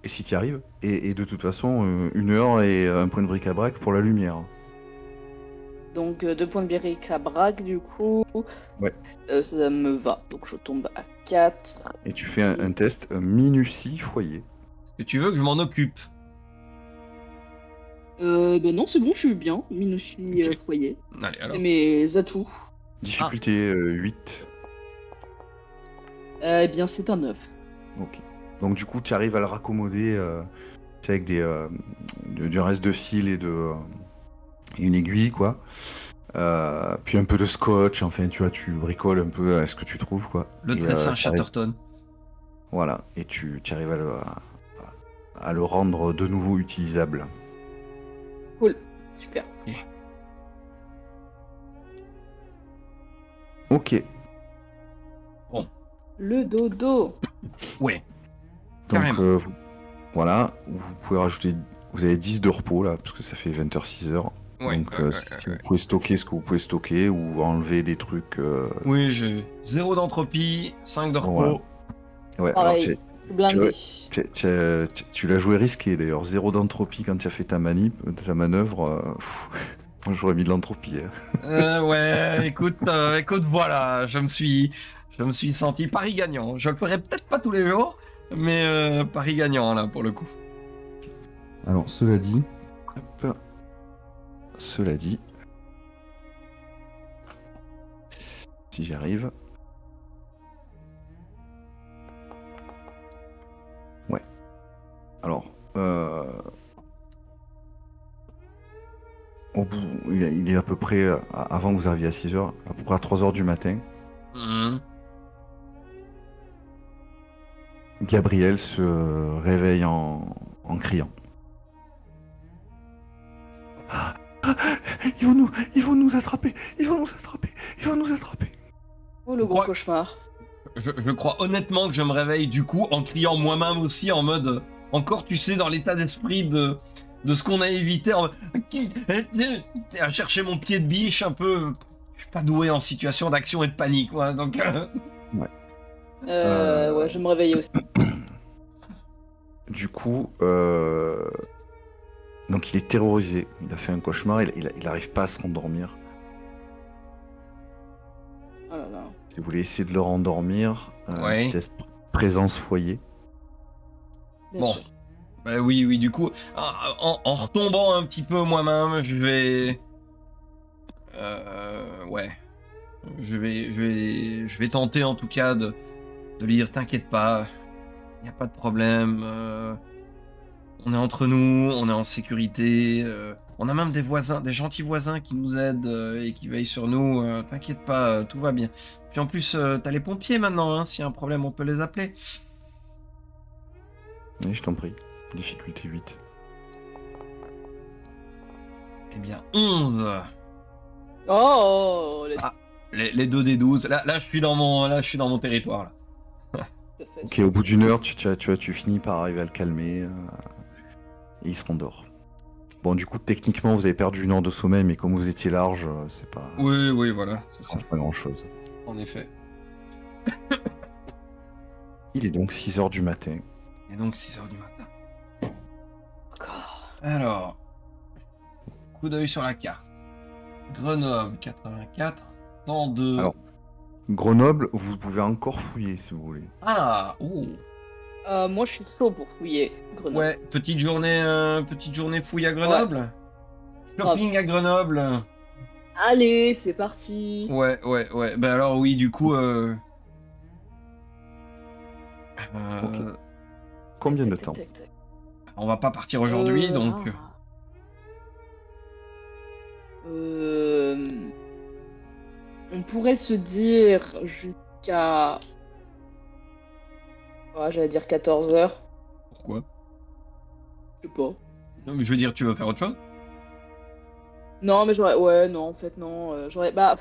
Et si tu y arrives. Et de toute façon, 1 heure et un point de bric-à-brac pour la lumière. Donc 2 points de bric-à-brac du coup. Ouais. Ça me va. Donc je tombe à 4. Et tu fais un test minutie foyer. Est-ce que tu veux que je m'en occupe? Ben non, c'est bon, je suis bien. Minutie Ok. foyer. Allez, alors. C'est mes atouts. Difficulté 8. Eh bien, c'est un 9. Ok. Donc du coup, tu arrives à le raccommoder avec du reste de fil et une aiguille, quoi. Puis un peu de scotch, enfin, tu vois, tu bricoles un peu à ce que tu trouves, quoi. Le Et, Tressin t'arrives- Chatterton. Voilà, et tu arrives à le rendre de nouveau utilisable. Cool. Super. Ok. Le dodo. Ouais. Donc Carrément. voilà, vous pouvez rajouter, vous avez 10 de repos là, parce que ça fait 20h, 6h. Ouais, Donc ouais, si ouais. vous pouvez stocker ce que vous pouvez stocker ou enlever des trucs. Oui, j'ai 0 d'entropie, 5 de repos. Voilà. Ouais, Pareil. alors C'est blindé. tu l'as joué risqué d'ailleurs, 0 d'entropie quand tu as fait ta manœuvre. Moi j'aurais mis de l'entropie. Ouais, écoute, voilà, je me suis senti pari gagnant. Je le ferai peut-être pas tous les jours, mais pari gagnant là pour le coup. Alors cela dit, si j'y arrive. Ouais. Alors, au bout, il est à peu près, avant que vous arriviez à 6h, à peu près à 3h du matin, Gabriel se réveille en criant. Ils vont nous attraper. Oh, le gros Ouais. cauchemar. Je crois honnêtement que je me réveille du coup en criant moi-même aussi en mode encore tu sais dans l'état d'esprit de ce qu'on a évité à chercher mon pied de biche un peu. Je suis pas doué en situation d'action et de panique moi donc. Ouais, je me réveillais aussi. Du coup, donc il est terrorisé. Il a fait un cauchemar. Il arrive pas à se rendormir. Oh là là. Si vous voulez essayer de le rendormir, Ouais. petit test présence foyer. Bien Bon. sûr. Bah oui, du coup, en retombant un petit peu moi-même, je vais... ouais. Je vais tenter en tout cas de lui dire, t'inquiète pas, il n'y a pas de problème, on est entre nous, on est en sécurité, on a même des voisins, des gentils voisins qui nous aident et qui veillent sur nous, t'inquiète pas, tout va bien. Puis en plus, t'as les pompiers maintenant, hein, s'il y a un problème, on peut les appeler. Oui, je t'en prie. Difficulté 8. Eh bien, 11. Oh, Ah. Les 2 des 12. Là, je suis dans mon territoire. Là. Ok, au bout d'une heure, tu finis par arriver à le calmer. Et il se rendort. Bon, du coup, techniquement, vous avez perdu 1 heure de sommeil, mais comme vous étiez large, c'est pas... Oui, voilà, c'est ça ça. change pas grand-chose. En effet. Il est donc 6h du matin. Et donc 6h du matin. Encore. Alors, coup d'œil sur la carte. Grenoble 84, 102. Alors, Grenoble, vous pouvez encore fouiller si vous voulez. Ah, oh. Moi, je suis chaud pour fouiller Grenoble. Ouais, petite journée fouille à Grenoble. Shopping à Grenoble. Allez, c'est parti. Ouais. Ben alors oui, du coup, Ok. Combien de Tac, temps? tac, tac. on va pas partir aujourd'hui, donc. On pourrait se dire jusqu'à... j'allais dire 14h. Pourquoi? Je sais pas. Non, mais je veux dire, tu veux faire autre chose? Non, mais j'aurais... Ouais, non, en fait, non. J'aurais... Bah...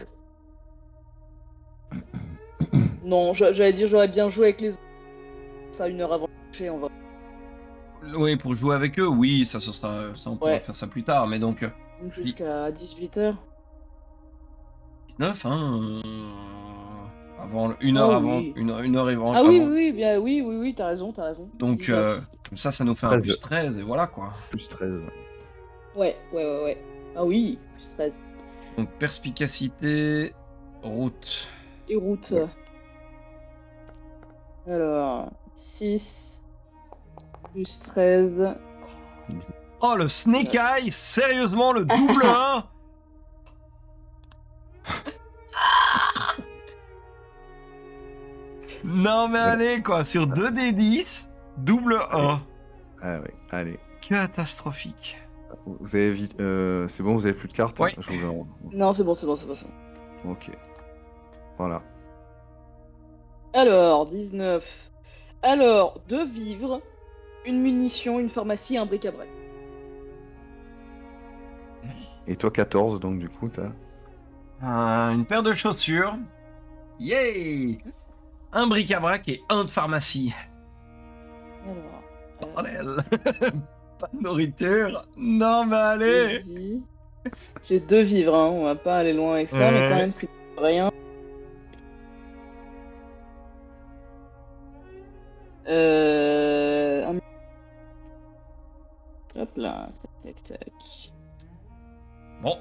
Non, j'allais dire j'aurais bien joué avec les autres. Ça, 1 heure avant le coucher, on va... Oui, pour jouer avec eux, oui, ça on pourra faire ça plus tard, mais donc... Jusqu'à 18h. 19, hein, avant, une heure avant, oui. une heure avant. Ah oui, bien, oui, t'as raison. Donc, 19. comme ça nous fait un 13. plus 13, et voilà, quoi. Plus 13. Ouais. Ah oui, plus 13. Donc, perspicacité, route. Et route. Ouais. Alors, 6, plus 13. Oh, le Snake Eye, sérieusement, le double 1. Non, mais allez, quoi, sur 2d10, double 1. Ah ouais, allez. Catastrophique. Vous avez vite. C'est bon, vous avez plus de cartes? Oui. Non, c'est bon. Ok. Voilà. Alors, 19. Alors, 2 vivres, une munition, une pharmacie, un bric-à-brac. Et toi, 14, donc du coup, t'as. Une paire de chaussures. Yay! Un bric-à-brac et un de pharmacie. Alors, Bordel. Pas de nourriture. Non, mais allez. J'ai 2 vivres, hein. On va pas aller loin avec ça, mais quand même, c'est rien. Hop là, tac. Bon.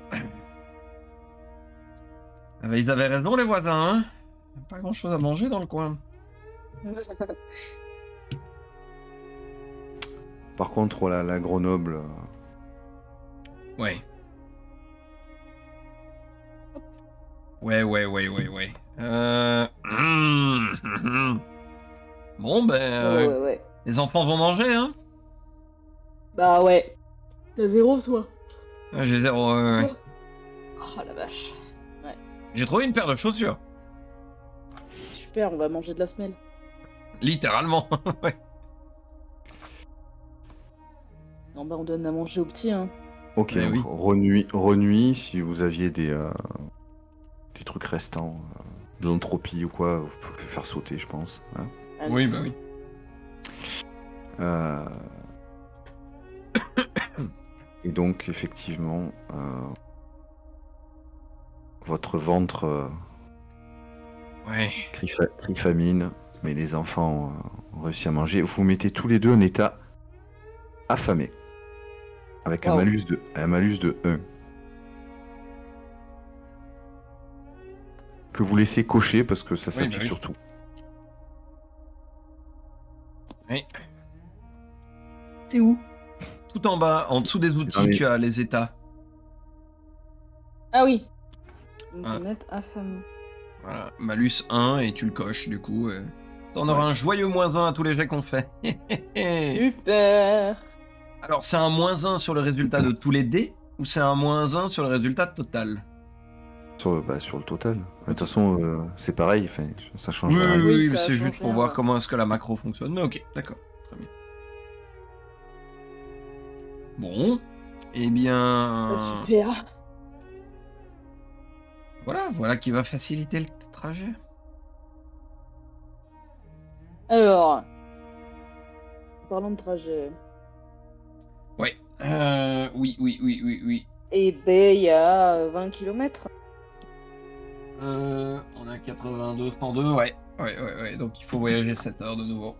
Ah bah, ils avaient raison, les voisins, hein. Pas grand-chose à manger dans le coin. Par contre, la Grenoble. Ouais. Bon, ben... Ouais. Les enfants vont manger, hein. Bah ouais. T'as 0, toi? Ah, j'ai 0, ouais. Oh la vache. J'ai trouvé une paire de chaussures. Super, on va manger de la semelle. Littéralement, ouais. Non, bah on donne à manger aux petits, hein. Ok, Ouais, donc renuit, si vous aviez des trucs restants, de l'entropie ou quoi, vous pouvez faire sauter, je pense. Hein. Allez. Oui, bah oui. Et donc, effectivement, votre ventre Ouais. crie famine, mais les enfants ont réussi à manger. Vous vous mettez tous les deux en état affamé, avec un malus de 1. Que vous laissez cocher parce que ça s'applique sur tout. Oui. C'est où? Tout en bas, en dessous des outils, tu as les états. Ah oui. Donc je vais mettre affamé. Voilà, malus 1 et tu le coches du coup. T'en auras un joyeux -1 à tous les jets qu'on fait. Super. Alors c'est un -1 sur le résultat de tous les dés ou c'est un -1 sur le résultat total? Sur le total. De toute façon, c'est pareil, ça change Oui, rien. oui, ça c'est change juste pour rien, voir ouais. comment est-ce que la macro fonctionne. Mais ok, d'accord, très bien. Bon, eh bien... Super. Voilà qui va faciliter le trajet. Alors, parlons de trajet. Ouais, oui. Eh ben, il y a 20 km. On a 82, 102, ouais. Donc il faut voyager 7 heures de nouveau.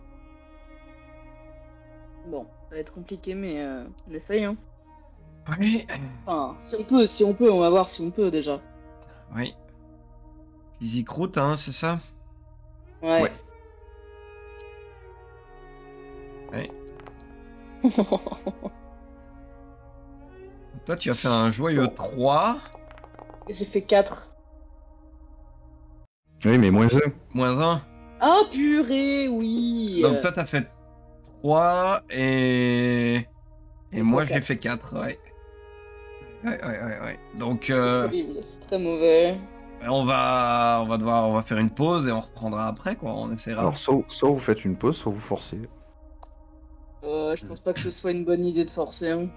Bon, ça va être compliqué, mais on essaye, hein. Oui. Enfin, si on peut, on va voir si on peut déjà. Oui. Physique route, hein, c'est ça? Ouais. Ouais. Ouais. Toi, tu as fait un joyeux 3, J'ai fait 4. Oui, mais -1. moins 1. Ah, purée, oui. Donc toi, t'as fait 3 et Et moi, toi, je l'ai 4. fait 4, ouais. Ouais. Donc, C'est horrible, c'est très mauvais. on va faire une pause et on reprendra après, quoi. On essaiera. Alors, soit vous faites une pause, soit vous forcez. Je pense pas que ce soit une bonne idée de forcer. Hein.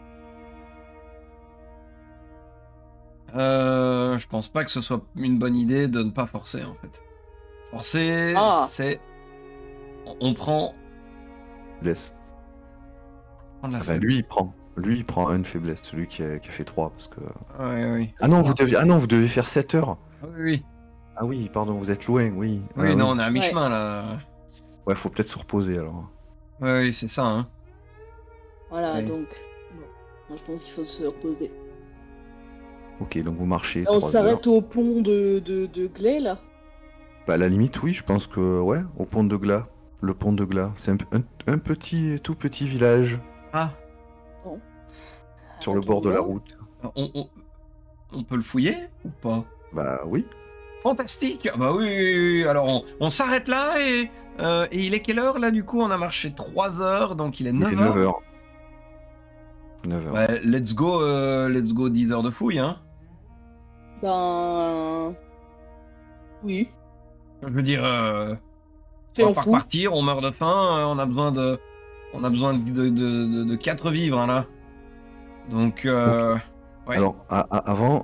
Je pense pas que ce soit une bonne idée de ne pas forcer, en fait. Forcer, Ah. c'est... On prend... Faiblesse. On la Enfin, fait. lui, il prend une faiblesse, celui qui a fait 3, parce que... Oui. Ah non, vous devez faire 7 heures. Oui. Ah oui, pardon, vous êtes loin, oui. Oui, Ah non, on est à mi-chemin, là. Ouais, faut peut-être se reposer, alors. Oui, c'est ça, hein. Voilà, Ouais. donc. Bon. Moi, je pense qu'il faut se reposer. Ok, donc vous marchez Là, on 3 heures. s'arrête au pont de Glay, là. Bah, à la limite, oui, je pense que, ouais, au pont de Glas. Le pont de Glas. C'est un petit, tout petit village Ah, sur le bord de la Attends, route. on peut le fouiller ou pas? Bah oui. Fantastique. Ah bah oui. Alors, on s'arrête là et il est quelle heure, là, du coup? On a marché 3 heures, donc il est 9 Il est heures. 9 heures. 9 heures. Ouais, let's go 10 heures de fouille, hein. Ben. Oui. Je veux dire, Fais on va on pas fout. repartir, on meurt de faim, on a besoin de 4 vivres, hein, là. Donc, ouais. Alors, avant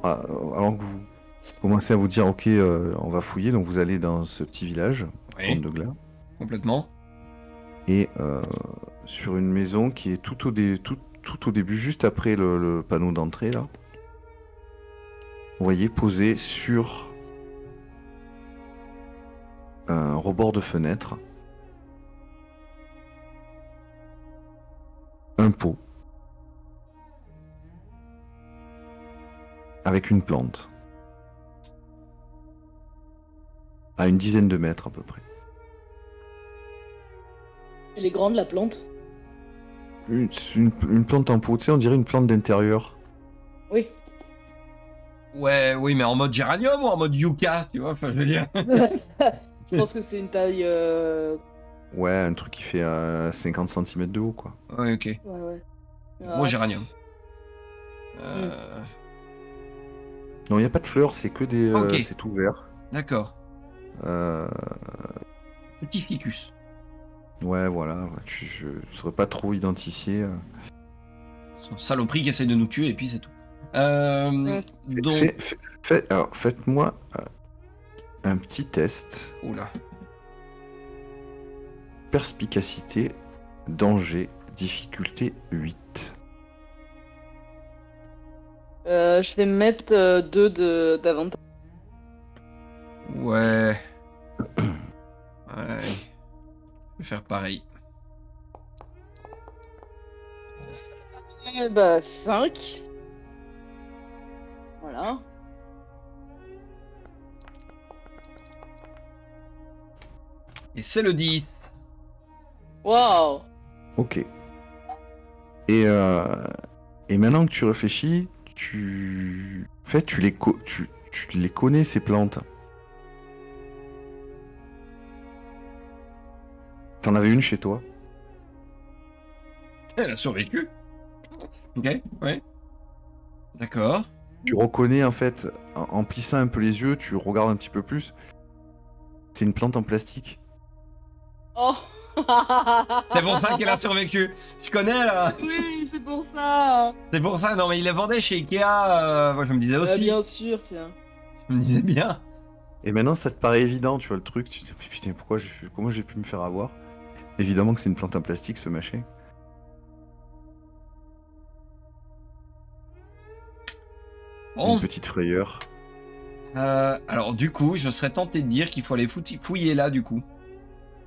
que vous commencez à vous dire, ok, on va fouiller, donc vous allez dans ce petit village, Oui, pont de Glas, complètement. et sur une maison qui est tout au début, juste après le panneau d'entrée, là. Vous voyez posé sur un rebord de fenêtre un pot avec une plante à une dizaine de mètres à peu près. Elle est grande, la plante. Une plante en pot, tu sais, on dirait une plante d'intérieur. Oui. Ouais, oui, mais en mode géranium ou en mode yucca, tu vois, enfin, je veux dire. Je pense que c'est une taille. Ouais, un truc qui fait 50 cm de haut, quoi. Ouais, ok. Ouais. Gros géranium. Non, il n'y a pas de fleurs, c'est que des. Ok. C'est tout vert. D'accord. Euh, Petit ficus. Ouais, voilà. Je ne saurais pas trop identifier. Son saloperie qui essaie de nous tuer et puis c'est tout. Donc. Alors, faites-moi un petit test. Oula. Perspicacité, danger, difficulté 8. Je vais mettre 2 d'avantage. Ouais. Ouais. Je vais faire pareil. Bah, 5. Voilà. Et c'est le 10. Waouh. Ok. Et maintenant que tu réfléchis, tu les connais, ces plantes. T'en avais une chez toi. Elle a survécu. Ok, ouais. D'accord. Tu reconnais, en fait, en plissant un peu les yeux, tu regardes un petit peu plus. C'est une plante en plastique. Oh. C'est pour ça qu'elle a survécu. Tu connais, là? Oui, c'est pour ça. C'est pour ça. Non, mais il les vendait chez Ikea. Moi, je me disais aussi. Bien sûr, tiens. Je me disais bien. Et maintenant, ça te paraît évident, tu vois le truc. Tu te dis, putain, comment j'ai pu me faire avoir? Évidemment que c'est une plante en plastique, ce machin. Bon. Une petite frayeur. Alors, du coup, je serais tenté de dire qu'il faut aller fouiller là, du coup.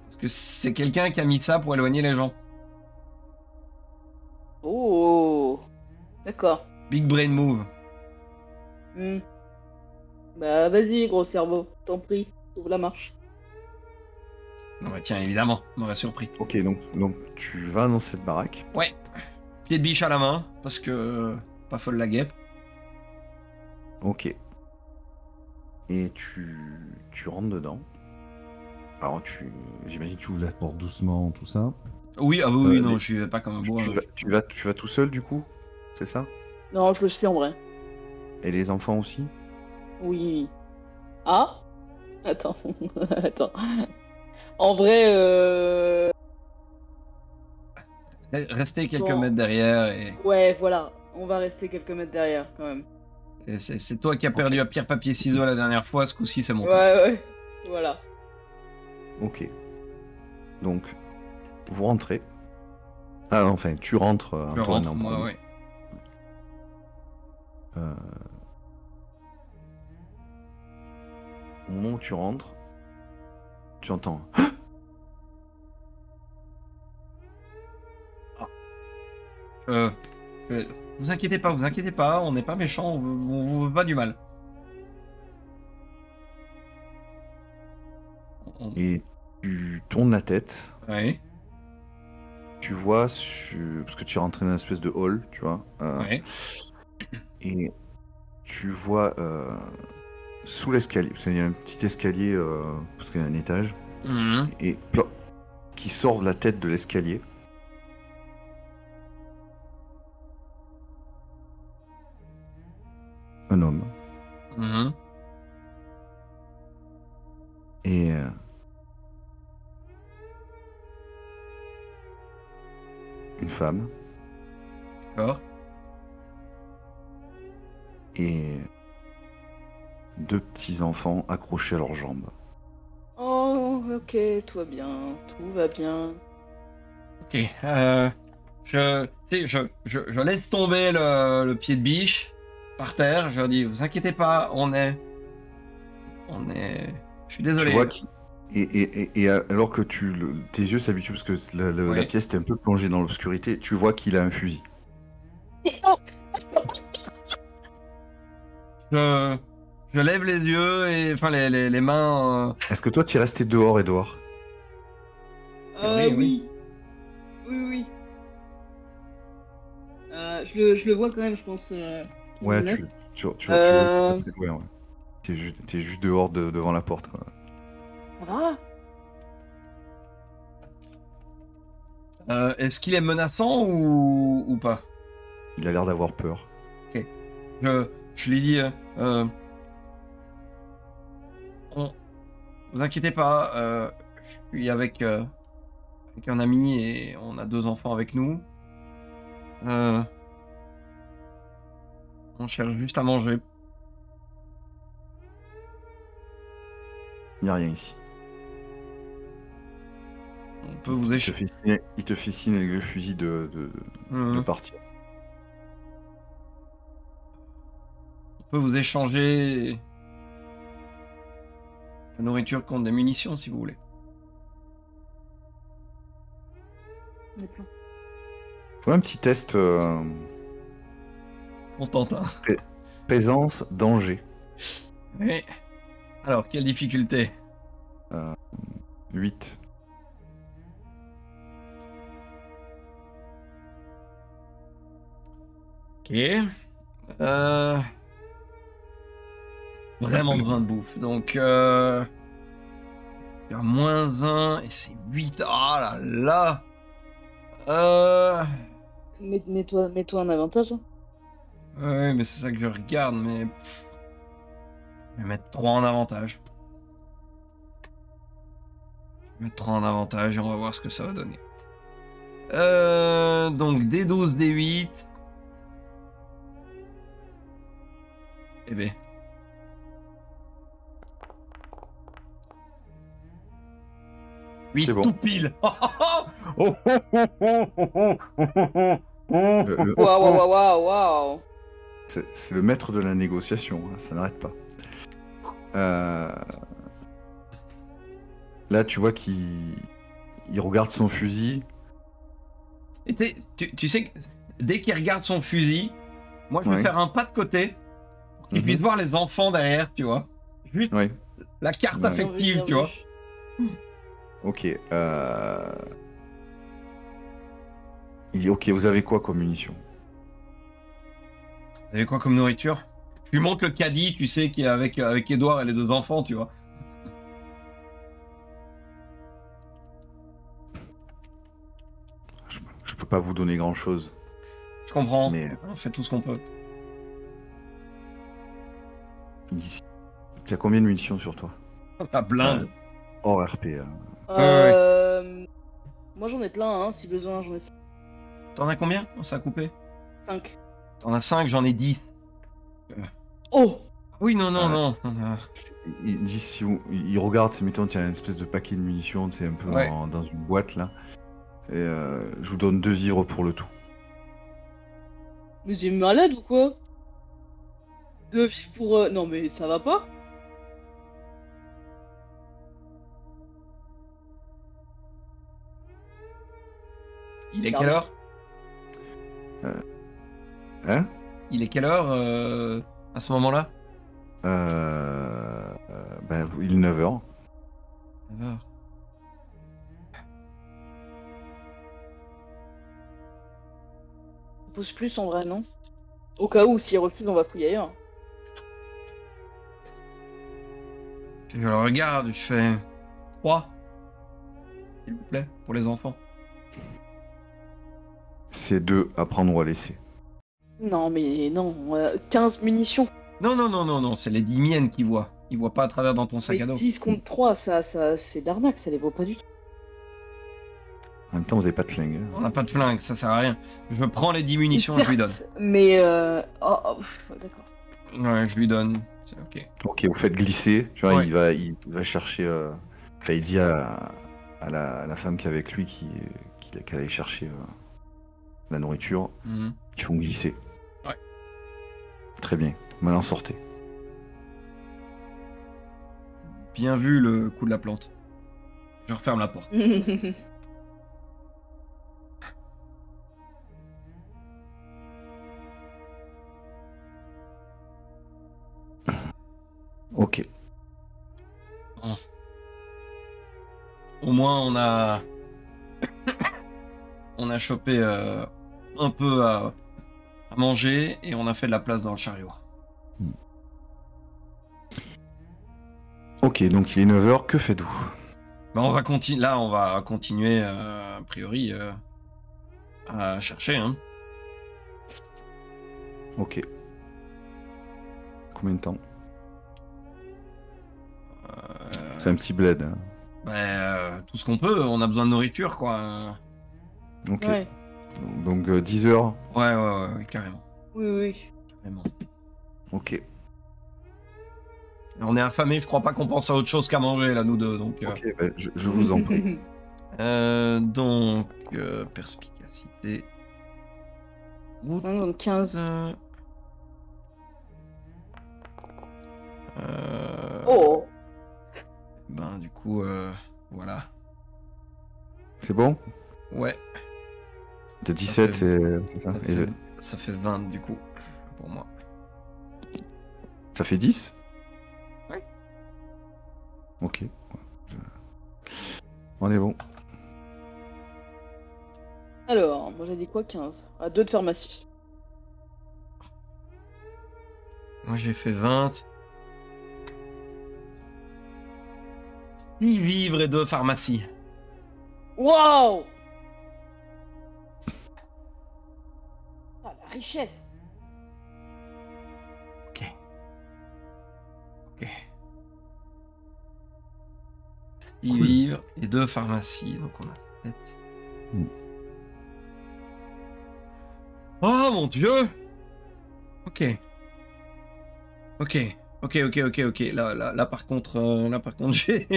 Parce que c'est quelqu'un qui a mis ça pour éloigner les gens. Oh. D'accord. Big brain move. Bah, vas-y, gros cerveau. T'en prie, ouvre la marche. Non, bah tiens, évidemment, m'aurait surpris. Ok, donc tu vas dans cette baraque. Ouais. Pied de biche à la main, parce que pas folle la guêpe. Ok. Et tu rentres dedans. Alors j'imagine que tu ouvres la porte doucement, tout ça. Oui, ah oui, non, les- je vais pas comme un bourrin. tu vas tout seul du coup? C'est ça? Non, je le suis en vrai. Et les enfants aussi? Oui. Ah? Attends. Attends. En vrai, Restez quelques Bon. mètres derrière et ouais, voilà. On va rester quelques mètres derrière quand même. c'est toi qui as perdu à pierre papier ciseaux la dernière fois, ce coup-ci c'est mon tour. Ouais. Voilà. Ok. Donc, vous rentrez. Ah, enfin, tu rentres, Je Antoine, rentre, en moi, premier. ouais. Au moment où tu rentres, tu entends. Vous inquiétez pas, on n'est pas méchants, on vous veut pas du mal. Et tu tournes la tête. Ouais, Tu vois, parce que tu es rentré dans une espèce de hall, tu vois. ouais. Et tu vois sous l'escalier, parce qu'il y a un petit escalier, parce qu'il y a un étage, Mhm. et qui sort de la tête de l'escalier. Un homme. Mhm. Et une femme. D'accord. Et deux petits enfants accrochés à leurs jambes. Oh, ok, tout va bien. Tout va bien. Ok, je laisse tomber le pied de biche par terre, je leur dis, vous inquiétez pas, je suis désolé. Tu vois et alors que tes yeux s'habituent, parce que Ouais. la pièce était un peu plongée dans l'obscurité, tu vois qu'il a un fusil. Je lève les yeux et enfin les mains. Est-ce que toi, tu es resté dehors, Edouard? Oui. Oui. Oui. Je le vois quand même, je pense. Ouais, Net. tu vois qu'il est pas très loin, ouais. T'es juste dehors devant la porte, quoi. Ça va? Est-ce qu'il est menaçant ou pas? Il a l'air d'avoir peur. Je lui dis, vous inquiétez pas, je suis avec un ami et on a 2 enfants avec nous. On cherche juste à manger. Il n'y a rien ici. On peut vous échanger. Il te fait signe avec le fusil de partir. On peut vous échanger la nourriture contre des munitions si vous voulez. D'accord. Faut un petit test Contentin. présence, danger. Oui. Alors, quelle difficulté? 8. Ok. Vraiment besoin de bouffe. Donc, il y a -1 et c'est 8. Ah là là. Mets-toi un avantage. Hein. Ouais, mais c'est ça que je regarde, mais... Je vais mettre 3 en avantage. Je vais mettre 3 en avantage et on va voir ce que ça va donner. Donc, D12, D8. Eh ben... 8 C'est bon. tout pile. Waouh. C'est le maître de la négociation, hein, ça n'arrête pas. Là, tu vois qu'il regarde son fusil. Et tu sais que dès qu'il regarde son fusil, moi je vais Ouais. faire un pas de côté pour qu'il puisse voir les enfants derrière, tu vois. Juste Ouais. la carte Ouais. affective, Bien tu vu. vois. Ok. Ok, vous avez quoi comme munitions? Vous avez quoi comme nourriture? Je lui montre le caddie, tu sais, qui est avec Edouard et les 2 enfants, tu vois. Je peux pas vous donner grand-chose, Je comprends. mais On fait tout ce qu'on peut. ici, tu as combien de munitions sur toi? La blinde. Hors RP. Moi j'en ai plein, hein, si besoin, j'en ai T'en as combien? On s'est coupé. 5. T'en as 5, j'en ai 10. Oh! Oui, non, non, Ah. non. Il dit si vous, il regarde, mettons, il y a une espèce de paquet de munitions, c'est un peu Ouais. dans une boîte là. Et je vous donne 2 vivres pour le tout. Mais t'es malade ou quoi? 2 vifs pour... Non mais ça va pas? Il est quelle heure? Hein? Il est quelle heure à ce moment-là? Il est 9h. 9h. On pose plus en vrai, non? Au cas où, s'il refuse, on va fouiller ailleurs. Je le regarde, je fais 3. S'il vous plaît, pour les enfants. C'est 2 à prendre ou à laisser. Non mais non, 15 munitions. Non, non, non, non, non, c'est les 10 miennes qui voient. Ils voient pas à travers dans ton sac Mais à dos. 10 contre 3, ça c'est d'arnaque, ça les vaut pas du tout. En même temps, vous avez pas de flingue. On n'a pas de flingue, ça sert à rien. Je prends les 10 munitions et je lui donne. Certes, mais d'accord. Ouais, je lui donne. C'est ok. Ok, vous faites glisser. Tu vois, Ouais. il va chercher. Enfin, il dit à la femme qui est avec lui qu'elle aille chercher la nourriture. Mhm. Ils font glisser. Ouais. Très bien. Maintenant, sortez. Bien vu le coup de la plante. Je referme la porte. Ok. Au moins, on a chopé un peu à manger et on a fait de la place dans le chariot. Ok, donc il est 9h. Que faites-vous? Bah, on va continuer a priori à chercher. Hein. Ok. Combien de temps? C'est un petit bled. Hein. Tout ce qu'on peut. On a besoin de nourriture, quoi. Ok. Ouais. Donc 10h. Ouais, carrément. Oui. Carrément. Ok. On est affamés, je crois pas qu'on pense à autre chose qu'à manger, là, nous deux. Donc, Ok, je vous en prie. Perspicacité. Route. Donc 15. Oh! Ben, du coup, voilà. C'est bon? Ouais. De 17, c'est ça? Ça fait 20, du coup, pour moi. Ça fait 10? Ouais. Ok. On est bon. Alors, moi j'ai dit quoi? 15. À 2 de pharmacie. Moi, j'ai fait 20. 6 vivres et 2 pharmacies. Waouh! Ah, la richesse! Ok. 6 Cool. vivres et 2 pharmacies, donc on a 7. Oh mon dieu! Ok. Là par contre, j'ai.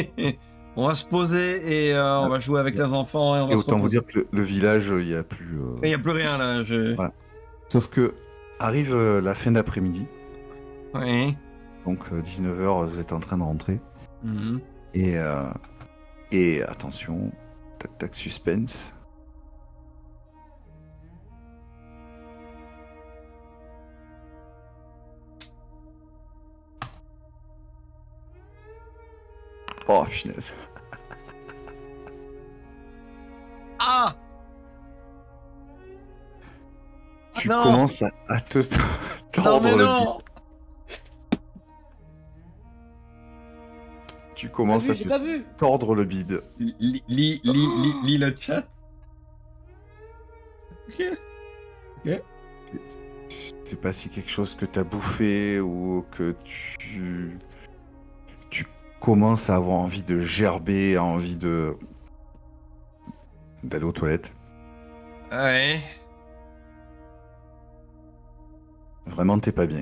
On va se poser et on va jouer avec les enfants et on va Et se autant vous reposer. dire que le village, il n'y a plus. Il n'y a plus rien là. Voilà. Sauf que arrive la fin d'après-midi, Oui. donc 19h, vous êtes en train de rentrer. Mhm. Et attention, tac tac, suspense. punaise. Ah! Tu non. commences à te Non, tordre mais le non! Tu commences à J'ai te pas vu. tordre le bide. Lis le chat. Ok. Ok. C'est pas si quelque chose que t'as bouffé ou que tu commences à avoir envie de gerber, envie d'aller aux toilettes. Ouais. Vraiment, t'es pas bien.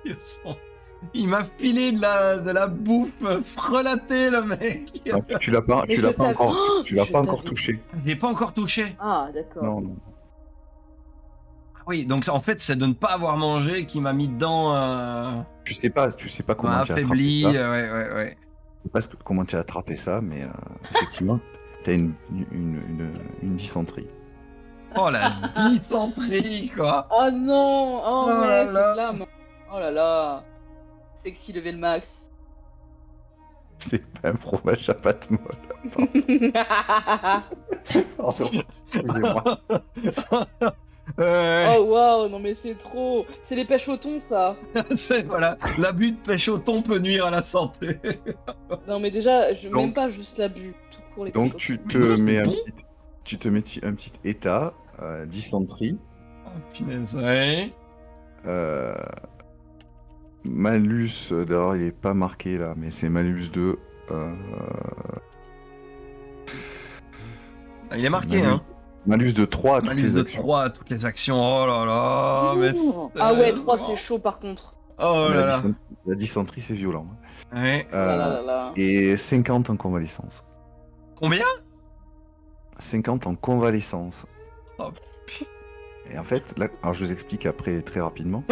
Sérieusement. Il m'a filé de la bouffe frelatée, le mec. Ah, tu l'as pas, Mais tu je l'as pas t'avais- encore, Oh, tu l'as je pas encore t'avais- touché. J'ai pas encore touché. Ah, d'accord. Non, non. Ah oui, donc en fait, c'est de ne pas avoir mangé qui m'a mis dedans. Tu sais pas M'a comment tu as attrapé affaibli. ça. Ouais. Je sais pas comment tu as attrapé ça, mais effectivement, t'as une dysenterie. Oh la dysenterie, quoi. Oh non. Oh, Oh ouais, là c'est là. flamme. Oh là là. Sexy level max. C'est pas un fromage à pâte molle. Pardon. Excusez-moi. Ouais. Oh waouh, non mais c'est trop. C'est les pêches au thon, ça. C'est voilà, l'abus de pêche au thon peut nuire à la santé. Non mais déjà, Donc- même pas juste l'abus. Tout pour les Donc pêches tu au thon. te Non, c'est mets bon. tu te mets un petit état, dysenterie, Oh, punaise, ouais. malus, d'ailleurs il est pas marqué là, mais c'est malus 2. Il est marqué, malus, hein. Malus de 3 à toutes Malus les de actions. 3 à toutes les actions. Oh là là, mais Ah ouais, 3 sérieusement. c'est chaud par contre. Oh Mais là là. la dysenterie c'est violent. Ouais. Oh là là là là. Et 50 en convalescence. Combien? 50 en convalescence. Oh, Et en fait, là, alors je vous explique après très rapidement.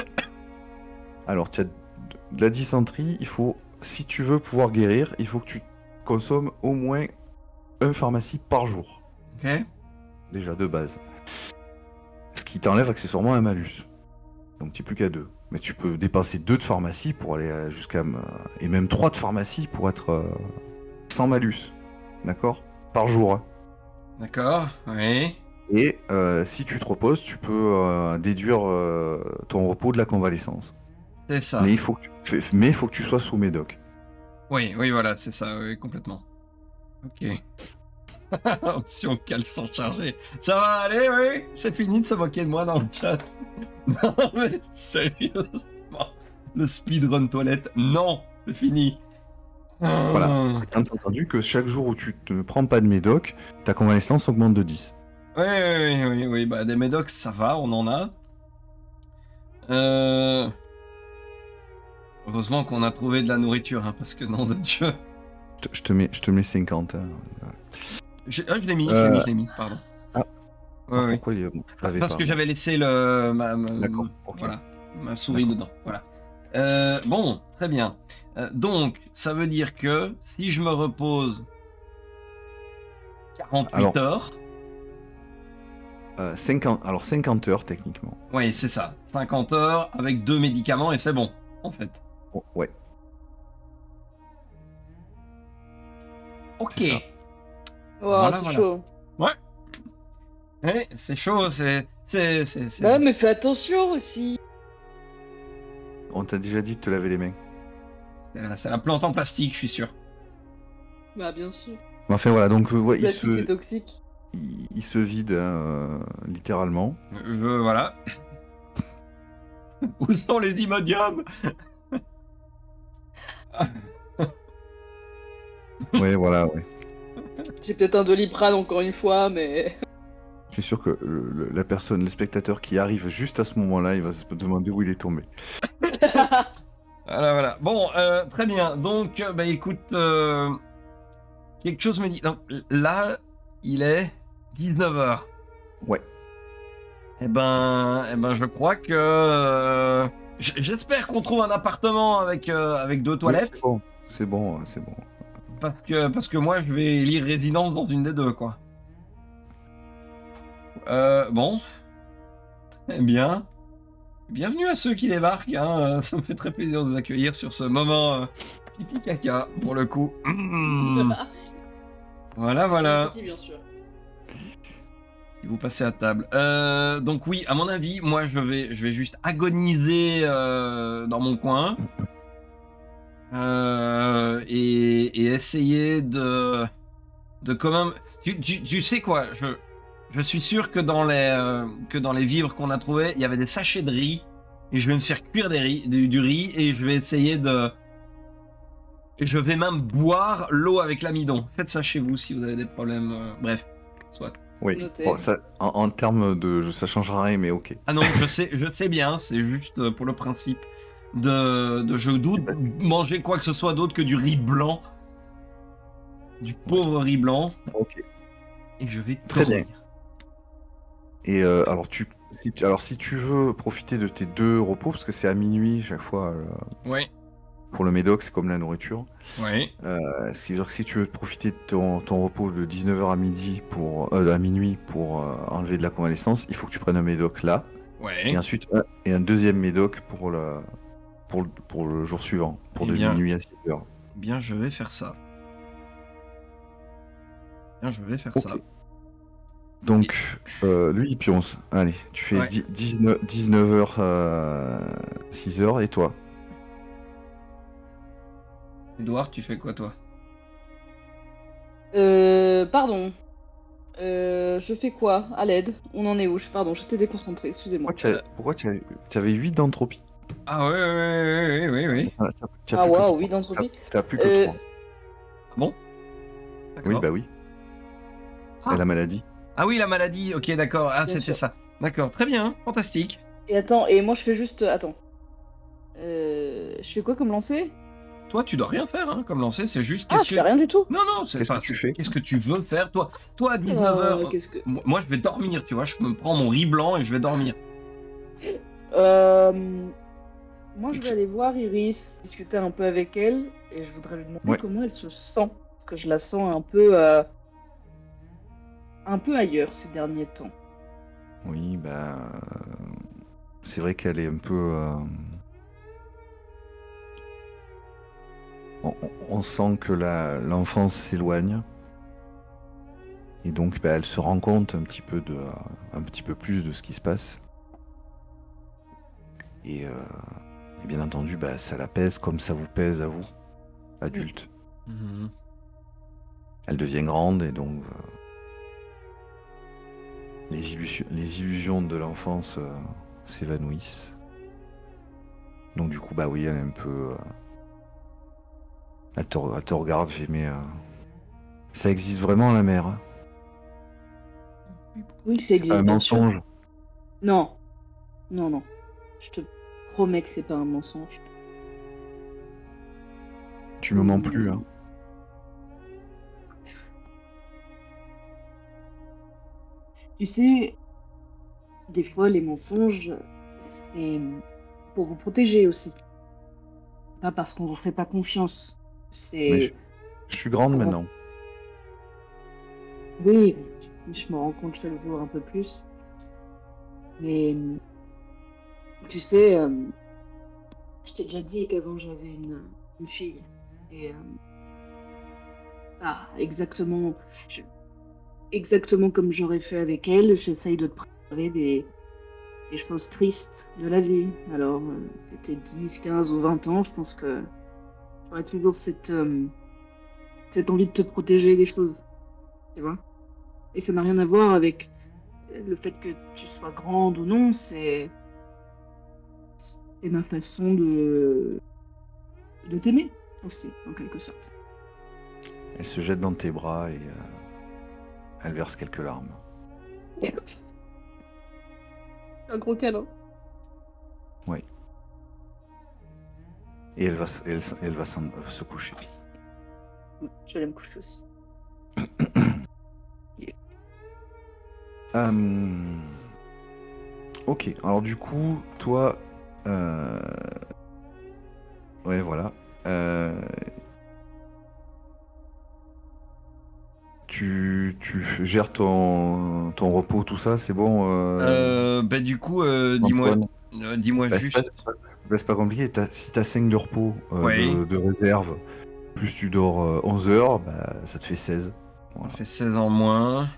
Alors, tu as de la dysenterie, il faut, si tu veux pouvoir guérir, il faut que tu consommes au moins un pharmacie par jour. ok. Déjà, de base. Ce qui t'enlève accessoirement un malus. Donc, tu n'es plus qu'à 2. Mais tu peux dépenser 2 de pharmacie pour aller jusqu'à... Et même 3 de pharmacie pour être sans malus. D'accord? Par jour. Hein. D'accord, oui. Et si tu te reposes, tu peux déduire ton repos de la convalescence. C'est ça. Mais il faut que tu sois sous médoc. Oui, voilà, c'est ça, oui, complètement. Ok. Option caleçon chargé. Ça va aller, oui? C'est fini de se moquer de moi dans le chat. Non, mais sérieusement. Le speedrun toilette, non, c'est fini. Voilà. J'ai entendu que chaque jour où tu ne prends pas de médoc, ta convalescence augmente de 10. Oui, bah des médocs, ça va, on en a. Heureusement qu'on a trouvé de la nourriture, hein, parce que nom de Dieu. Je te mets 50. Hein. Je l'ai mis, pardon. Ah. Oui. Pourquoi il l'avait Parce pas que j'avais laissé D'accord, ok. voilà, ma souris D'accord. dedans. Voilà. Bon, très bien. Donc, ça veut dire que si je me repose 48 Alors. heures, 50 heures techniquement. oui, c'est ça. 50 heures avec 2 médicaments et c'est bon, en fait. Oh, ouais. Ok. C'est ça. Oh, Voilà, c'est voilà. chaud. Ouais, c'est chaud, c'est. Bah, mais fais attention aussi. On t'a déjà dit de te laver les mains. C'est la plante en plastique, je suis sûr. Bah, bien sûr. Mais enfin voilà, donc ouais, Plastique, c'est toxique. il se vide littéralement. Voilà. Où sont les Imodium? Ouais, voilà, ouais. J'ai peut-être un Doliprane encore une fois, mais. C'est sûr que la personne, le spectateur qui arrive juste à ce moment-là, il va se demander où il est tombé. Voilà. Bon, très bien. Donc, bah écoute, quelque chose me dit. Donc, là, il est 19h. Ouais. Eh ben, je crois que. J'espère qu'on trouve un appartement avec 2 toilettes. Oui, c'est bon. Parce que moi, je vais lire résidence dans une des 2, quoi. Bon. Eh bien. Bienvenue à ceux qui débarquent. Hein. Ça me fait très plaisir de vous accueillir sur ce moment pipi caca, pour le coup. Voilà, voilà. Petit, bien sûr. Si vous passez à table. Donc oui, à mon avis, moi je vais juste agoniser dans mon coin et essayer de quand même. Tu sais quoi, je suis sûr que dans les vivres qu'on a trouvés, il y avait des sachets de riz et je vais me faire cuire du riz et je vais essayer de. Et je vais même boire l'eau avec l'amidon. Faites ça chez vous si vous avez des problèmes. Bref, soit. Oui, Noté. bon, ça, en termes de... Ça changera rien, mais ok. Ah non, je sais bien, c'est juste pour le principe de je doute manger quoi que ce soit d'autre que du riz blanc. Du pauvre riz blanc. Ok. Et je vais Très dormir. bien. Et alors, si tu veux profiter de tes 2 repos, parce que c'est à minuit chaque fois, Ouais, pour le médoc, c'est comme la nourriture. ouais. Ce qui veut dire que si tu veux profiter de ton repos de 19h à minuit pour enlever de la convalescence, il faut que tu prennes un médoc là. Ouais. Et ensuite, un deuxième médoc pour le jour suivant, pour Eh de bien. minuit à 6h. Bien, je vais faire ça. Ok. Donc, lui, il pionce. Allez, tu fais Ouais. 19h, 6h, et toi? Edouard, tu fais quoi toi? Pardon. Je fais quoi? À l'aide. On en est où? Pardon, j'étais déconcentrée, excusez-moi. Pourquoi tu avais 8 d'entropie? Ah ouais. T'as Ah plus que waouh, trois. 8 d'entropie. T'as plus que 3. Bon. Oui, D'accord. bah oui. Ah. Et la maladie. Ah oui, la maladie. Ok, d'accord. Ah, Bien c'était sûr. ça. D'accord, très bien, fantastique. Et attends, et moi je fais juste. Attends. Je fais quoi comme lancer? Toi, tu dois rien faire, hein, comme lancer, c'est juste Ah, je fais rien du tout. Non, c'est Qu'est-ce pas. que tu fais? Qu'est-ce que tu veux faire, toi? Toi, à 19h, Qu'est-ce que. moi, je vais dormir, tu vois. Je me prends mon riz blanc et je vais dormir. Moi je vais aller voir Iris, discuter un peu avec elle, et je voudrais lui demander Ouais. comment elle se sent. Parce que je la sens un peu ailleurs ces derniers temps. Oui, bah. C'est vrai qu'elle est un peu. On sent que l'enfance s'éloigne. Et donc, bah, elle se rend compte un petit peu plus de ce qui se passe. Et bien entendu, bah, ça la pèse comme ça vous pèse à vous, adultes. Mhm. Elle devient grande et donc les illusions de l'enfance s'évanouissent. Donc du coup, bah oui, elle est un peu... elle te regarde, fait, mais ça existe vraiment, la mère, hein? Oui, ça C'est existe, pas un bien sûr. mensonge. Non. Non. Je te promets que c'est pas un mensonge. Tu me mens plus, hein. Tu sais, des fois les mensonges, c'est pour vous protéger aussi. Pas parce qu'on vous fait pas confiance. Mais C'est... je suis grande Pour- maintenant. Oui, je me rends compte chaque jour un peu plus. Mais tu sais, je t'ai déjà dit qu'avant j'avais une fille. Et exactement, exactement comme j'aurais fait avec elle, j'essaye de te préserver des choses tristes de la vie. Alors, que t'aies 10, 15 ou 20 ans, je pense que j'aurais toujours cette envie de te protéger des choses, tu vois. Et ça n'a rien à voir avec le fait que tu sois grande ou non, c'est ma façon de t'aimer aussi, en quelque sorte. Elle se jette dans tes bras et elle verse quelques larmes. Un gros câlin. Oui. Et elle va se coucher. Je vais me coucher aussi. Ok, alors du coup, toi... Ouais, voilà. Tu gères ton repos, tout ça, c'est bon, Bah du coup, Antoine? Dis-moi Bah, juste. c'est pas compliqué. Si t'as 5 de repos Oui. de réserve, plus tu dors 11 heures, bah, ça te fait 16. On Voilà. fait 16 en moins.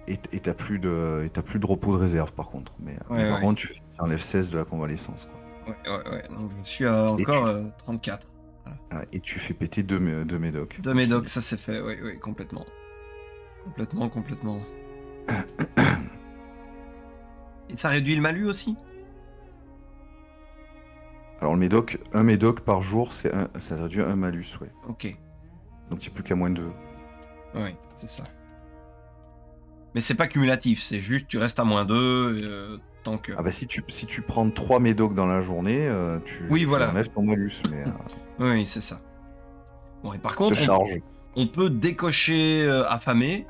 Et t'as plus de repos de réserve par contre. Mais par contre, tu enlèves 16 de la convalescence. Quoi. Ouais. Donc je suis à encore 34. Voilà. Et tu fais péter deux médocs. Deux médocs, ça c'est fait, oui, complètement. Complètement. Et ça réduit le malus aussi? Alors un médoc par jour, ça réduit un malus, ouais. Ok. Donc il n'y a plus qu'à moins 2. Oui, c'est ça. Mais c'est pas cumulatif, c'est juste tu restes à moins 2 tant que... Ah bah si tu prends 3 médocs dans la journée, tu enlèves ton malus, mais... Oui, c'est ça. Bon, et par contre, on peut décocher affamé.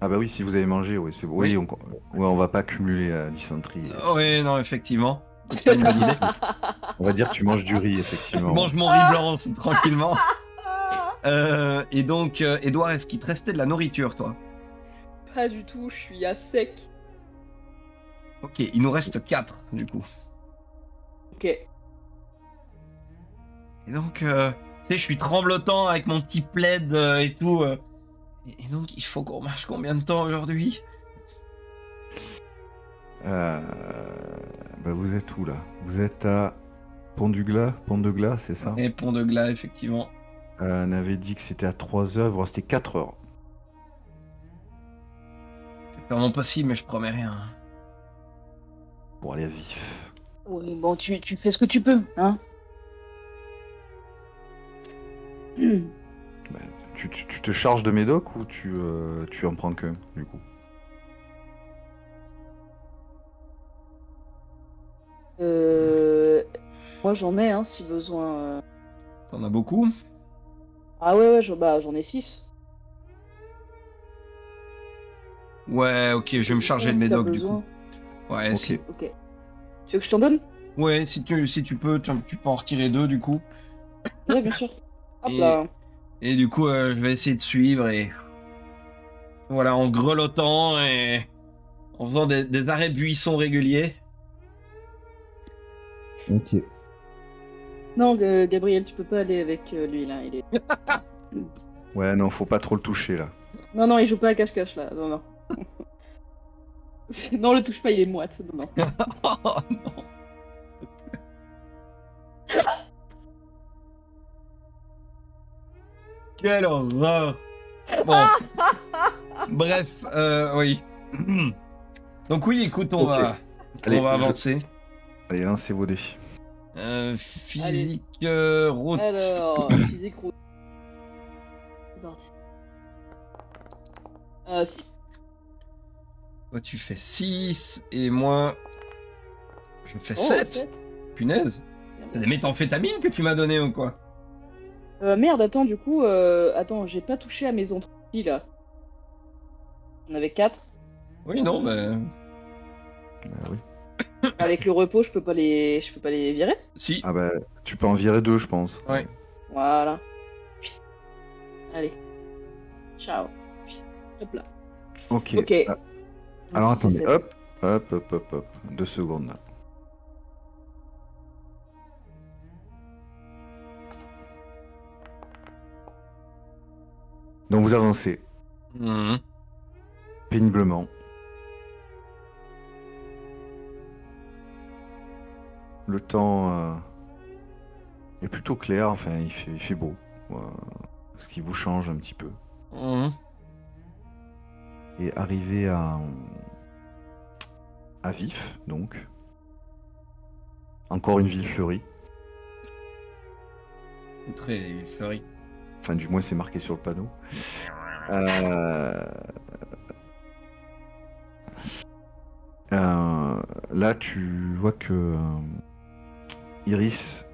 Ah bah oui, si vous avez mangé, oui, c'est bon. Oui, on va pas cumuler dysenterie. Oui, non, effectivement. C'est pas une bonne idée. On va dire que tu manges du riz, effectivement. Je mange mon riz blanc tranquillement. Et donc, Edouard, est-ce qu'il te restait de la nourriture, toi? Pas du tout, je suis à sec. Ok, il nous reste 4, du coup. Ok. Et donc, tu sais, je suis tremblotant avec mon petit plaid et tout. Et donc, il faut qu'on marche combien de temps aujourd'hui? Bah vous êtes où, là? Vous êtes à Pont de Glas, c'est ça? Et Pont de Glas, effectivement. On avait dit que c'était à 3 heures, il vous restait 4 heures. Je vais faire mon possible, mais je promets rien. Pour aller à vif. Oui, bon, tu fais ce que tu peux, hein. Bah, tu te charges de médoc ou tu en prends qu'un, du coup? Moi j'en ai, hein, si besoin. T'en as beaucoup? Ah ouais, j'en ai 6. Ouais, ok, je vais me charger de Si mes t'as docs, du besoin. coup. Ouais, Ok. si. Ok. Tu veux que je t'en donne? Ouais, si tu peux, tu peux en retirer 2, du coup. Ouais, bien sûr. Hop Et- là. Et du coup, je vais essayer de suivre et... Voilà, en grelottant et... En faisant des arrêts buissons réguliers. Ok. Non, Gabriel, tu peux pas aller avec lui là. Il est... Ouais, non, faut pas trop le toucher, là. Non, il joue pas à cache-cache là. Non. Non, le touche pas, il est moite. Non. Oh non. Quelle horreur. Bon. Bref, oui. Donc oui, écoute, on Ok. va Allez, avancer. Allez, lancez vos dés. Physique, route. Alors, physique route. C'est parti. 6. Toi, tu fais 6 et moi, je fais Oh, 7. 7. Punaise. C'est des méthamphétamines que tu m'as donné ou quoi? Merde, attends, du coup, j'ai pas touché à mes entrées là. On avait 4. Oui, non, mais... Bah oui. Avec le repos, je peux pas les virer. Si. Ah bah, tu peux en virer 2, je pense. Ouais. Voilà. Allez. Ciao. Hop là. Ok. Ok. Alors Six et attendez, sept. hop. 2 secondes, là. Donc vous avancez Mhm. péniblement. Le temps est plutôt clair, enfin il fait beau, ce qui vous change un petit peu. Mhm. Et arrivé à Vif, donc. Encore une ville fleurie. Très fleuri. Enfin, du moins, c'est marqué sur le panneau. Là, tu vois que Iris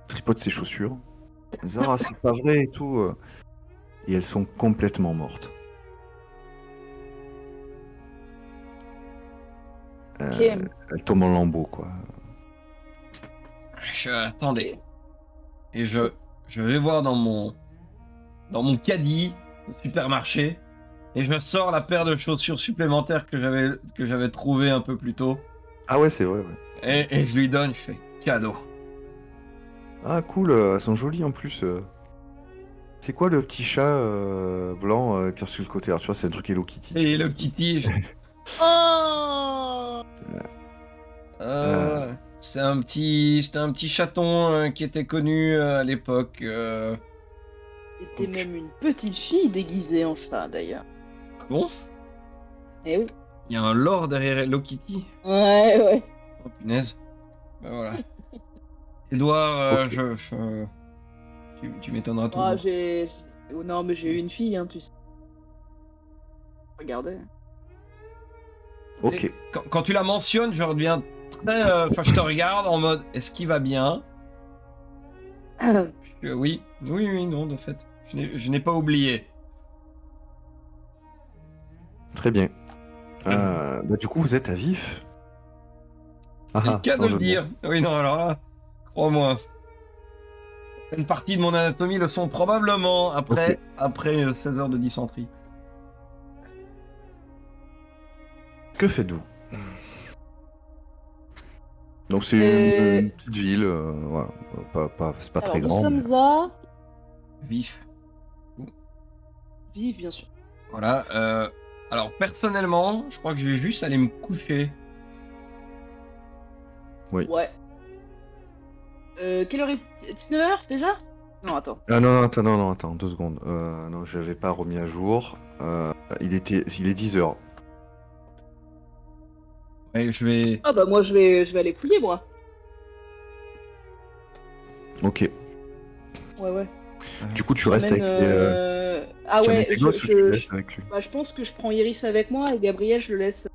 tripote ses chaussures. Elle dit, ah, c'est pas vrai et tout. Et elles sont complètement mortes. Ok. Elles tombent en lambeaux, quoi. Attendez. Et je vais voir dans mon caddie au supermarché. Et je sors la paire de chaussures supplémentaires que j'avais trouvé un peu plus tôt. Ah ouais, c'est vrai, ouais. Et je lui donne, je fais cadeau. Ah cool, elles sont jolies en plus. C'est quoi le petit chat blanc qui est sur le côté? Alors tu vois, c'est un truc Hello Kitty. Et le Kitty, Oh c'était un petit chaton qui était connu à l'époque. C'était même une petite fille déguisée en chat d'ailleurs. Bon, Eh oui. il y a un lore derrière Hello Kitty. Ouais. Oh punaise. Ben voilà. Edouard, Ok. tu m'étonneras toujours. Ah, oh, non, mais j'ai eu une fille, hein, tu sais. Regardez. Ok. Et quand tu la mentionnes, je reviens très. Enfin, je te regarde en mode est-ce qu'il va bien? Oui, non, de fait. Je n'ai pas oublié. Très bien. Bah, du coup, vous êtes à vif. C'est le Ah, cas sans de jeu le de mots. dire. Oui, non, alors là, crois-moi. Une partie de mon anatomie le sont probablement après 16 heures de dysenterie. Que faites-vous? Donc c'est une petite ville, voilà. C'est pas très Alors, nous grand. sommes à... Vif. Vive, bien sûr. Voilà. Alors, personnellement, je crois que je vais juste aller me coucher. Oui. Ouais. Quelle heure est... 19h déjà? Non, attends. Ah non, attends, 2 secondes. Non, j'avais pas remis à jour. Il est 10h. Ouais, je vais. Ah bah moi je vais aller fouiller moi. Ok. Ouais. Du coup, tu restes avec les... Ah tu ouais, amènes tes gosses ou tu les laisses avec lui? bah, je pense que je prends Iris avec moi et Gabriel je le laisse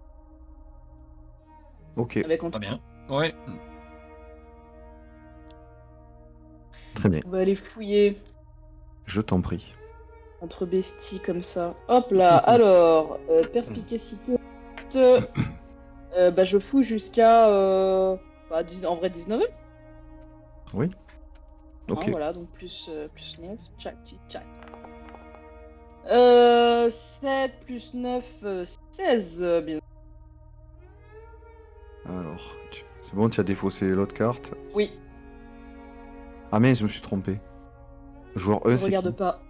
Ok, avec Très Antoine. bien. Ouais. très bien. On va aller fouiller Je t'en prie. entre besties comme ça. Hop là, alors, perspicacité. Bah je fouille jusqu'à... en vrai 19h. Oui. Ok. Voilà, donc plus 9. Tchac. 7 plus 9, 16, bien. Alors, c'est bon, tu as défaussé l'autre carte. Oui, Ah mais je me suis trompé. Joueur E, ne c'est regarde qui? pas.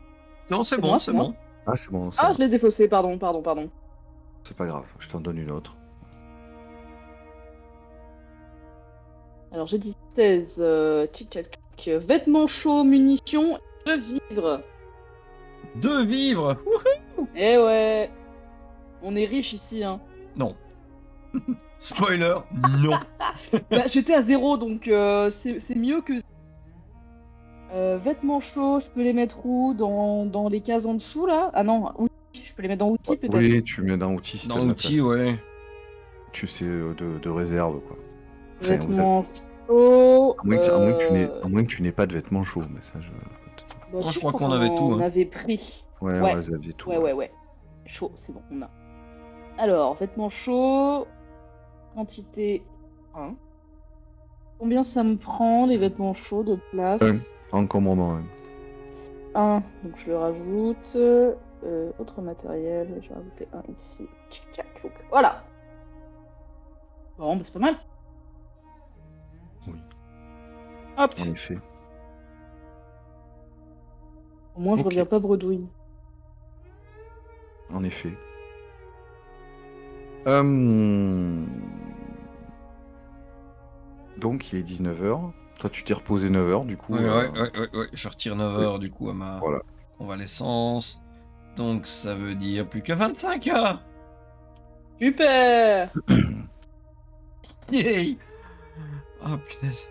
Non, c'est C'est bon, moi, c'est c'est moi. bon. Ah c'est bon, Ah, je l'ai défaussé, pardon. c'est pas grave, je t'en donne une autre. Alors j'ai dit 16, tic-tac-tac. Vêtements chauds, munitions, 2 vivres. 2 vivres. Eh ouais, on est riche ici, hein. Non. Spoiler, non. Bah, j'étais à 0, donc c'est mieux que... vêtements chauds, je peux les mettre où? Dans les cases en dessous, là? Ah non, outils, je peux les mettre dans outils, peut-être? Oui, tu mets dans outils si t'as Dans de la l'outil, place. ouais. Tu sais, de réserve, quoi. Enfin, Vêtements chauds... à moins que tu n'aies pas de vêtements chauds, mais ça, je... Bah, Moi, si, je crois qu'on avait tout, On hein. avait pris. Ouais, Ouais. on réservait tout. Ouais. Chaud, c'est bon, on a. Alors, vêtements chauds. Quantité 1. Combien ça me prend, les vêtements chauds de place? Encombrement, hein. 1. Donc je le rajoute. Autre matériel. Je vais rajouter 1 ici. Tchic-tchac. Donc, voilà. Bon, bah c'est pas mal. Oui. Hop. En effet. Au moins, je Ok. reviens pas bredouille. En effet. Donc, il est 19h. Toi, tu t'es reposé 9h, du coup. Ouais. Je retire 9 heures du coup à ma Voilà. convalescence. Donc ça veut dire plus que 25 heures. Super. Yay. Oh punaise.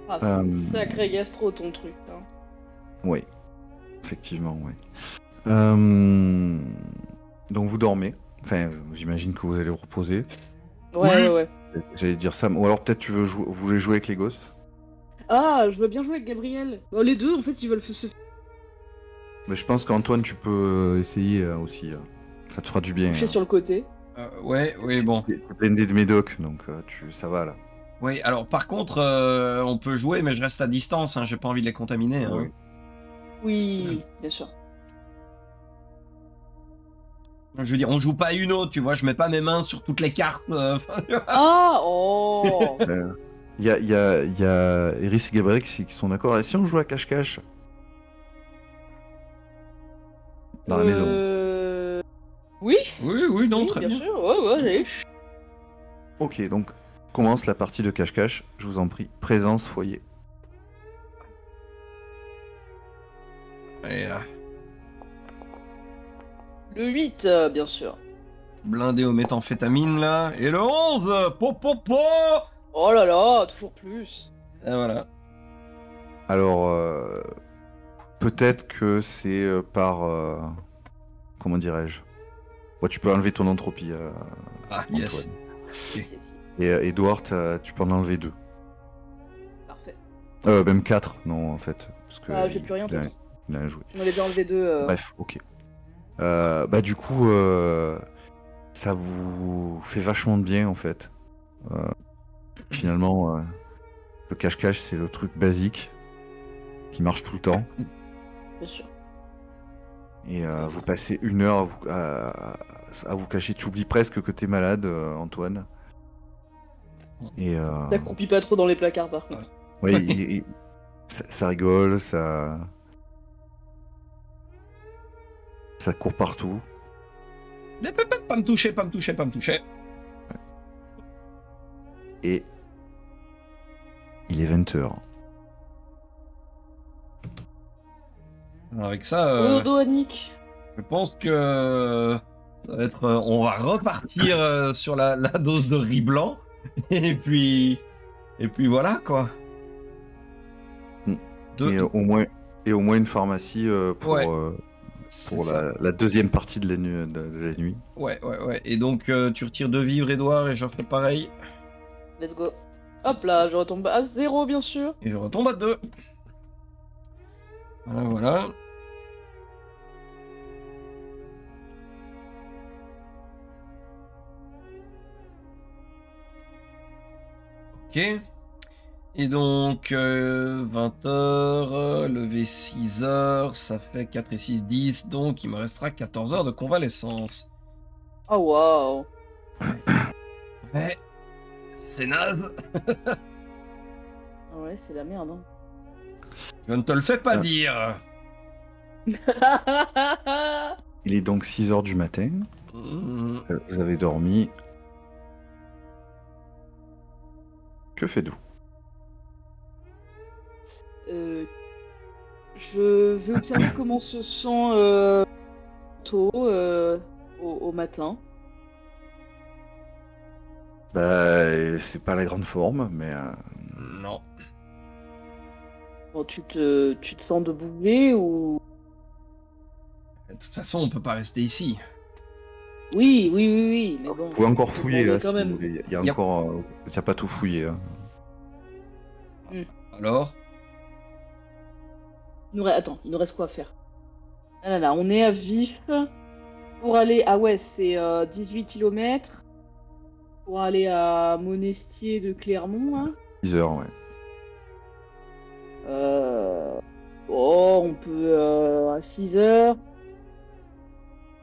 Ah, c'est un sacré gastro ton truc. Hein. Oui. Effectivement, oui. Donc, vous dormez. Enfin, j'imagine que vous allez vous reposer. Ouais. J'allais dire ça. Ou alors, peut-être vous voulez jouer avec les gosses. Ah, je veux bien jouer avec Gabriel. Bah, les deux, en fait, ils veulent se... Mais je pense qu'Antoine, tu peux essayer aussi. Ça te fera du bien. coucher sur le côté. Ouais, bon. T'es blindé de médoc, donc ça va là. Oui, alors par contre, on peut jouer, mais je reste à distance, hein, j'ai pas envie de les contaminer. Hein. Oui. Oui, bien sûr. Je veux dire, on joue pas à une autre, tu vois, je mets pas mes mains sur toutes les cartes. Ah, oh. Il y a Eris et Gabriel qui sont d'accord. Et si on joue à cache-cache dans la maison? Oui, Oui, non, oui, très bien bien. sûr. Ouais, allez. Ok, donc commence la partie de cache-cache, je vous en prie. Présence, foyer. Et, Le 8, bien sûr. blindé au méthamphétamine, là. Et le 11, po. Oh là là, toujours plus. Et voilà. Alors, peut-être que c'est par... comment dirais-je? Ouais, tu peux enlever ton entropie, Ah, Antoine. yes. Si. Et Edouard, tu peux en enlever 2. Parfait. Même 4, non, en fait. Parce que Ah, j'ai plus rien, de toute façon. il a joué. J'en avais déjà enlevé 2. Bref, ok. Bah du coup, ça vous fait vachement de bien, en fait. Finalement, le cache-cache, c'est le truc basique qui marche tout le temps. Bien sûr. Et vous passez 1 heure à vous cacher. Tu oublies presque que t'es malade, Antoine. Et T'accroupis pas trop dans les placards, par contre. oui, ça rigole, ça court partout. Pas me toucher. Et il est 20h. Alors avec ça, Au dodo, Annick. je pense que ça va être... on va repartir sur la dose de riz blanc. Et puis voilà, quoi. Mm. Deux- Et au moins une pharmacie pour, Ouais. pour C'est ça. la deuxième partie de la nuit. Ouais. Et donc, tu retires 2 vivres, Edouard, et j'en fais pareil. Let's go. Hop là, je retombe à 0, bien sûr. Et je retombe à 2. Voilà. Ok. Et donc, 20h, lever 6h, ça fait 4 et 6, 10, donc il me restera 14 heures de convalescence. Oh waouh. Ouais, c'est naze. Ouais, c'est la merde. Hein. Je ne te le fais pas Ah. dire. Il est donc 6h du matin. Mmh. Vous avez dormi. Que faites-vous? Je vais observer comment se sent tôt au matin. Bah, c'est pas la grande forme, mais Non. Bon, tu te sens de bouger ou... De toute façon, on peut pas rester ici. Oui, mais bon. vous pouvez encore faut fouiller là, demander si quand même. vous voulez. Il y a encore, il y a pas tout fouillé. Hein. Alors? Attends, il nous reste quoi à faire? Ah là, on est à Vif. Pour aller... Ah ouais, c'est 18 km. Pour aller à Monestier de Clermont, hein. 10h, ouais. Oh, on peut à 6 heures.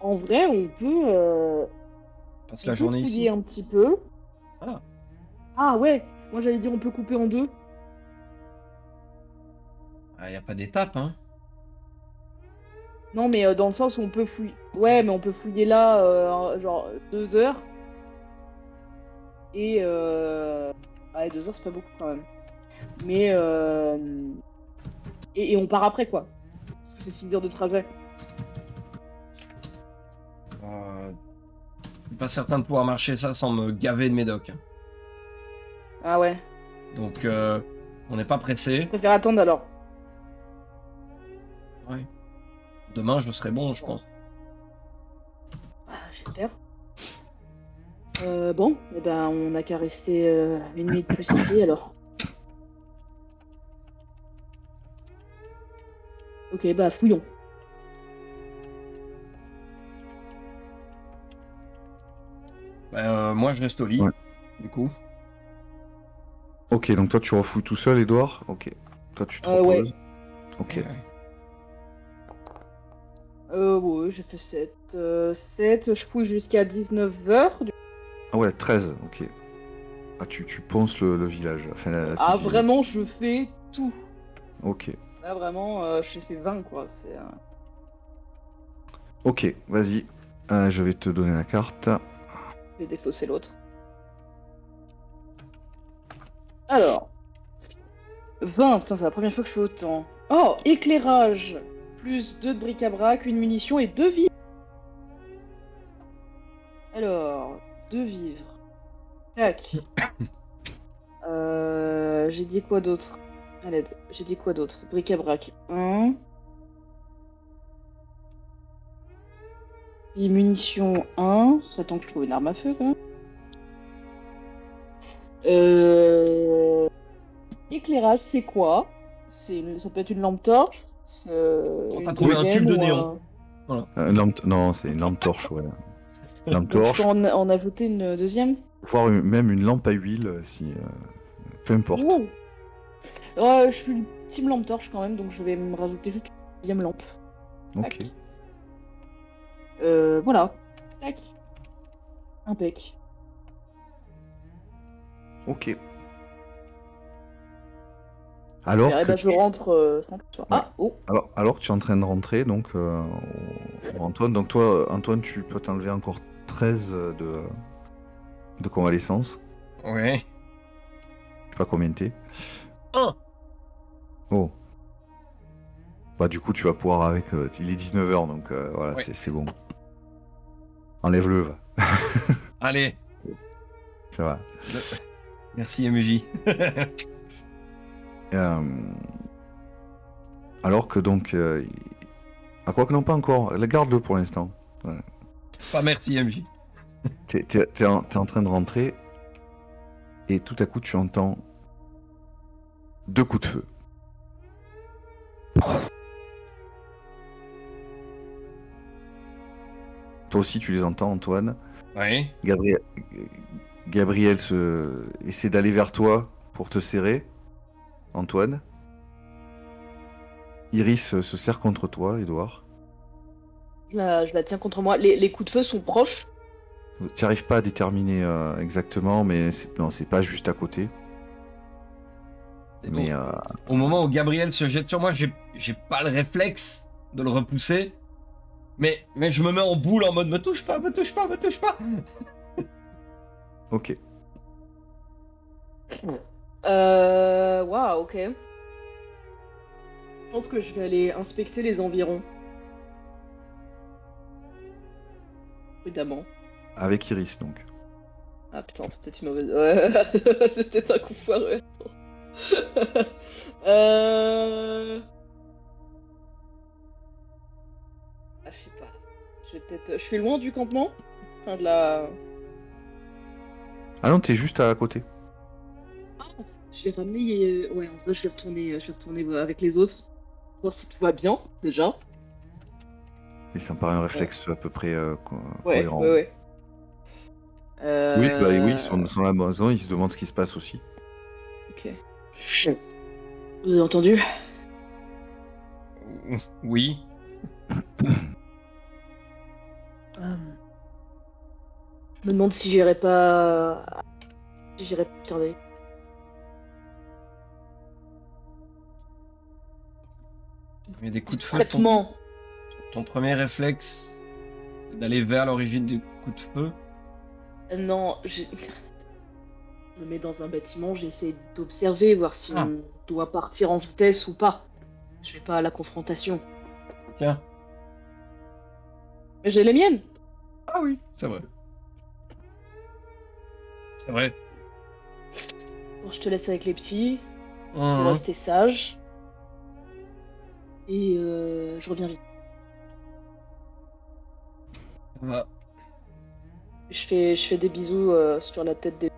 En vrai, on peut, Passe on la peut journée fouiller ici. un petit peu. Ah. Ah ouais, moi j'allais dire on peut couper en 2. Ah, y a pas d'étape, hein. Non, mais dans le sens où on peut fouiller. Ouais, mais on peut fouiller là, genre 2 heures. Et ouais, 2 heures c'est pas beaucoup quand même. Mais et on part après quoi. Parce que c'est 6 heures de trajet. Je suis pas certain de pouvoir marcher ça sans me gaver de médoc. Ah ouais. Donc, on n'est pas pressé. Je préfère attendre alors. Ouais. Demain, je serai bon, je pense. Ah, j'espère. Bon, eh ben on n'a qu'à rester 1 nuit de plus ici alors. Ok, bah fouillons. Moi, je reste au lit, Ouais. du coup. Ok, donc toi tu refouilles tout seul, Edouard. Ok. Toi tu te Ouais. reposes. Ok. Ouais, j'ai fait 7. 7, je fouille jusqu'à 19h. Ah ouais, 13, ok. Ah, tu ponces le village. Enfin, la Ah, petite ville. vraiment, je fais tout. Ok. Là, vraiment, j'ai fait 20, quoi. C'est, Ok, vas-y. Je vais te donner la carte. j'ai défaussé l'autre. Alors, 20, putain, c'est la première fois que je fais autant. Oh, éclairage. Plus 2 de bric-à-brac, une munition et 2 vivres. Alors, 2 vivres. Tac. J'ai dit quoi d'autre? À l'aide. J'ai dit quoi d'autre? Bric-à-brac. 1. Et munitions 1. Ce serait temps que je trouve une arme à feu, quand même. Éclairage, c'est quoi? Ça peut être une lampe torche. On Une t'a trouvé un deuxième tube de ou néon. Non, c'est une lampe torche, ouais. Lampe Donc je torche, peux en ajouter une deuxième? voire même une lampe à huile, si. Peu importe. Ouh. Je suis une team lampe torche quand même, donc je vais me rajouter juste une deuxième lampe. Ok. Tac. Voilà. Tac. Impec. Ok. Alors que Je rentre. Ah, oh. alors tu es en train de rentrer, donc Antoine. Donc toi, Antoine, tu peux t'enlever encore 13 de convalescence. Ouais. Je sais pas combien t'es. 1. Oh. Bah du coup, tu vas pouvoir avec... il est 19h, donc voilà, Ouais. c'est bon. Enlève-le, va. Allez. Ça va. Merci MJ. Alors que donc... Ah, quoi que non, pas encore. Garde-le pour l'instant. Ouais. Pas merci MJ. T'es en train de rentrer, et tout à coup, tu entends 2 coups de feu. Toi aussi, tu les entends, Antoine. Oui. Gabriel essaie d'aller vers toi pour te serrer. Antoine. Iris se serre contre toi, Edouard. Je la tiens contre moi. Les coups de feu sont proches. Tu n'arrives pas à déterminer exactement, mais c'est pas juste à côté. C'est Mais bon. Au moment où Gabriel se jette sur moi, j'ai pas le réflexe de le repousser. Mais je me mets en boule en mode me touche pas, me touche pas, me touche pas. ok. Waouh, ok. Je pense que je vais aller inspecter les environs. Évidemment. Avec Iris, donc. Ah putain, c'est peut-être une mauvaise... Ouais, c'est peut-être un coup foireux. Ah, je sais pas. Je suis loin du campement? Enfin, de la... Ah non, t'es juste à côté. Je vais ramener... Ouais, en vrai, je vais retourner avec les autres. Voir si tout va bien, déjà. Et ça me paraît un réflexe à peu près Ouais, cohérent. ouais. Oui, bah oui, ils sont à la maison, ils se demandent ce qui se passe aussi. Ok. Vous avez entendu? Oui. Je me demande si j'irai pas... Si j'irai plus tarder. Mais des coups de feu. Traitement. Ton premier réflexe, c'est d'aller vers l'origine des coups de feu. Non, je me mets dans un bâtiment, j'essaie d'observer, voir si on doit partir en vitesse ou pas. Je vais pas à la confrontation. Tiens. Mais j'ai les miennes. Ah oui, c'est vrai. C'est vrai. Bon, je te laisse avec les petits. Pour Mhm. rester sage. Et je reviens vite. Ça va. Je fais des bisous sur la tête des...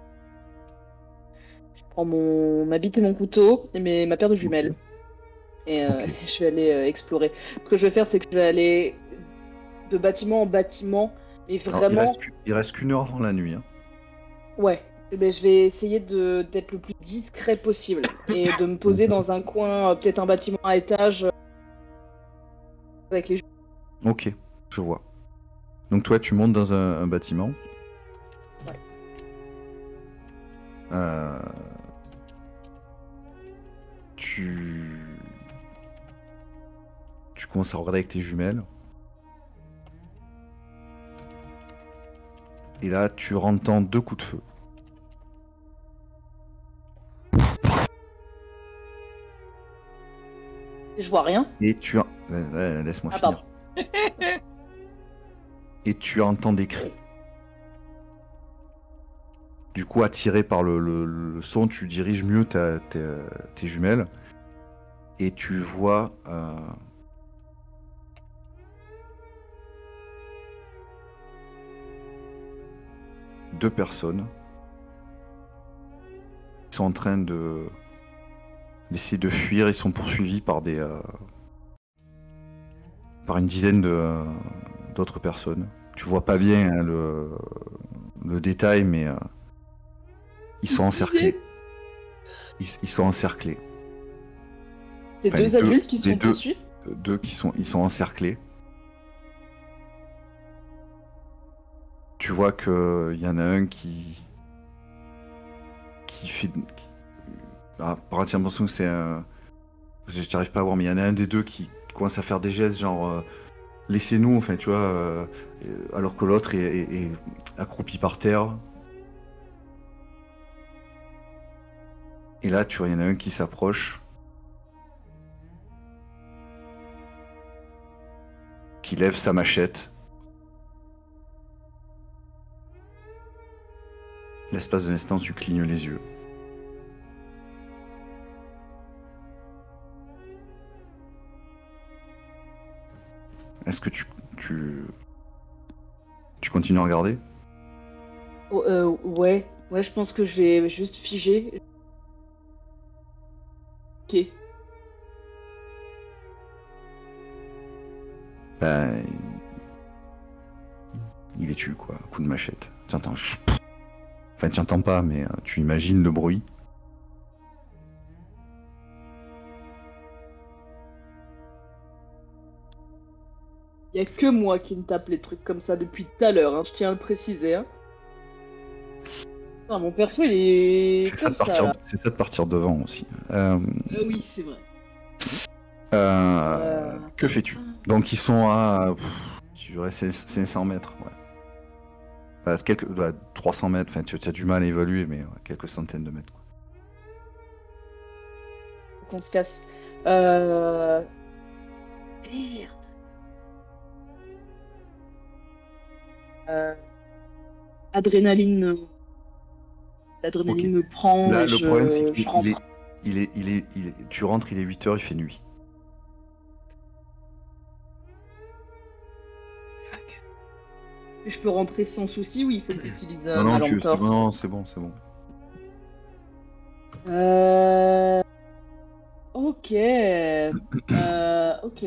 Je prends ma bite et mon couteau et ma paire de jumelles. Et Ok. je vais aller explorer. Ce que je vais faire, c'est que je vais aller de bâtiment en bâtiment. Mais Alors, vraiment... il reste qu'une heure avant la nuit. Hein. Ouais. Eh ben, je vais essayer d'être le plus discret possible. Et de me poser dans un coin, peut-être un bâtiment à étage. Avec les... Ok. Je vois. Donc toi, tu montes dans un bâtiment. Ouais. Tu commences à regarder avec tes jumelles. Et là, tu entends 2 coups de feu. Et je vois rien. Et tu... Laisse-moi Ah, finir. pardon. Et tu entends des cris. Du coup, attiré par le son, tu diriges mieux tes jumelles. Et tu vois... 2 personnes qui sont en train d'essayer de fuir. Ils sont poursuivis par par une dizaine d'autres personnes. Tu vois pas bien hein, le détail, mais ils sont encerclés. Ils sont encerclés. Les Enfin, deux adultes qui les sont poursuivis. Deux ils sont encerclés. Tu vois que il y en a un qui fait... par attention, c'est un... J'arrive pas à voir, mais il y en a un des deux qui commence à faire des gestes genre laissez-nous, enfin tu vois, alors que l'autre est accroupi par terre. Et là, tu vois, il y en a un qui s'approche, qui lève sa machette. L'espace d'un instant, tu clignes les yeux. Est-ce que tu continues à regarder? Oh, ouais, je pense que je vais juste figer. Ok. Ben, il les tue, quoi, coup de machette. Tu entends... Enfin, tu entends pas, mais tu imagines le bruit. Y a que moi qui me tape les trucs comme ça depuis tout à l'heure, hein, je tiens à le préciser. Hein. Ah, mon perso, il est comme ça, là. C'est ça de partir devant aussi. Oui, c'est vrai. Que fais-tu? Donc ils sont à je dirais 500 mètres. Ouais. 300 mètres, enfin tu as du mal à évaluer, mais quelques centaines de mètres. Quoi. Faut qu'on se casse. Merde. Adrénaline. L'adrénaline me prend Là, et le problème, c'est je rentre. tu rentres, il est 8h, il fait nuit. Fuck. Et je peux rentrer sans souci ou il faut que j'utilise Non, ma non, lampe torche? non, c'est bon, c'est bon. Ok. Ok.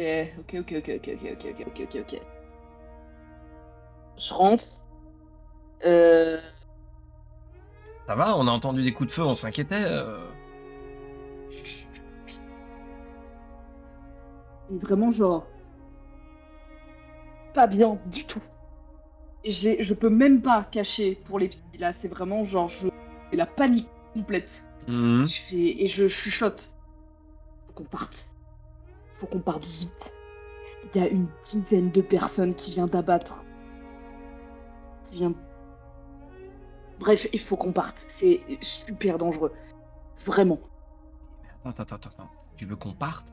Je rentre. Ça va, on a entendu des coups de feu, on s'inquiétait. Vraiment genre pas bien du tout. Je peux même pas cacher pour les petits là, c'est vraiment genre c'est la panique complète. Mhm. Je chuchote. Faut qu'on parte. Faut qu'on parte vite. Il y a une dizaine de personnes qui vient d'abattre. Bref, il faut qu'on parte. C'est super dangereux. Vraiment. Attends. Tu veux qu'on parte?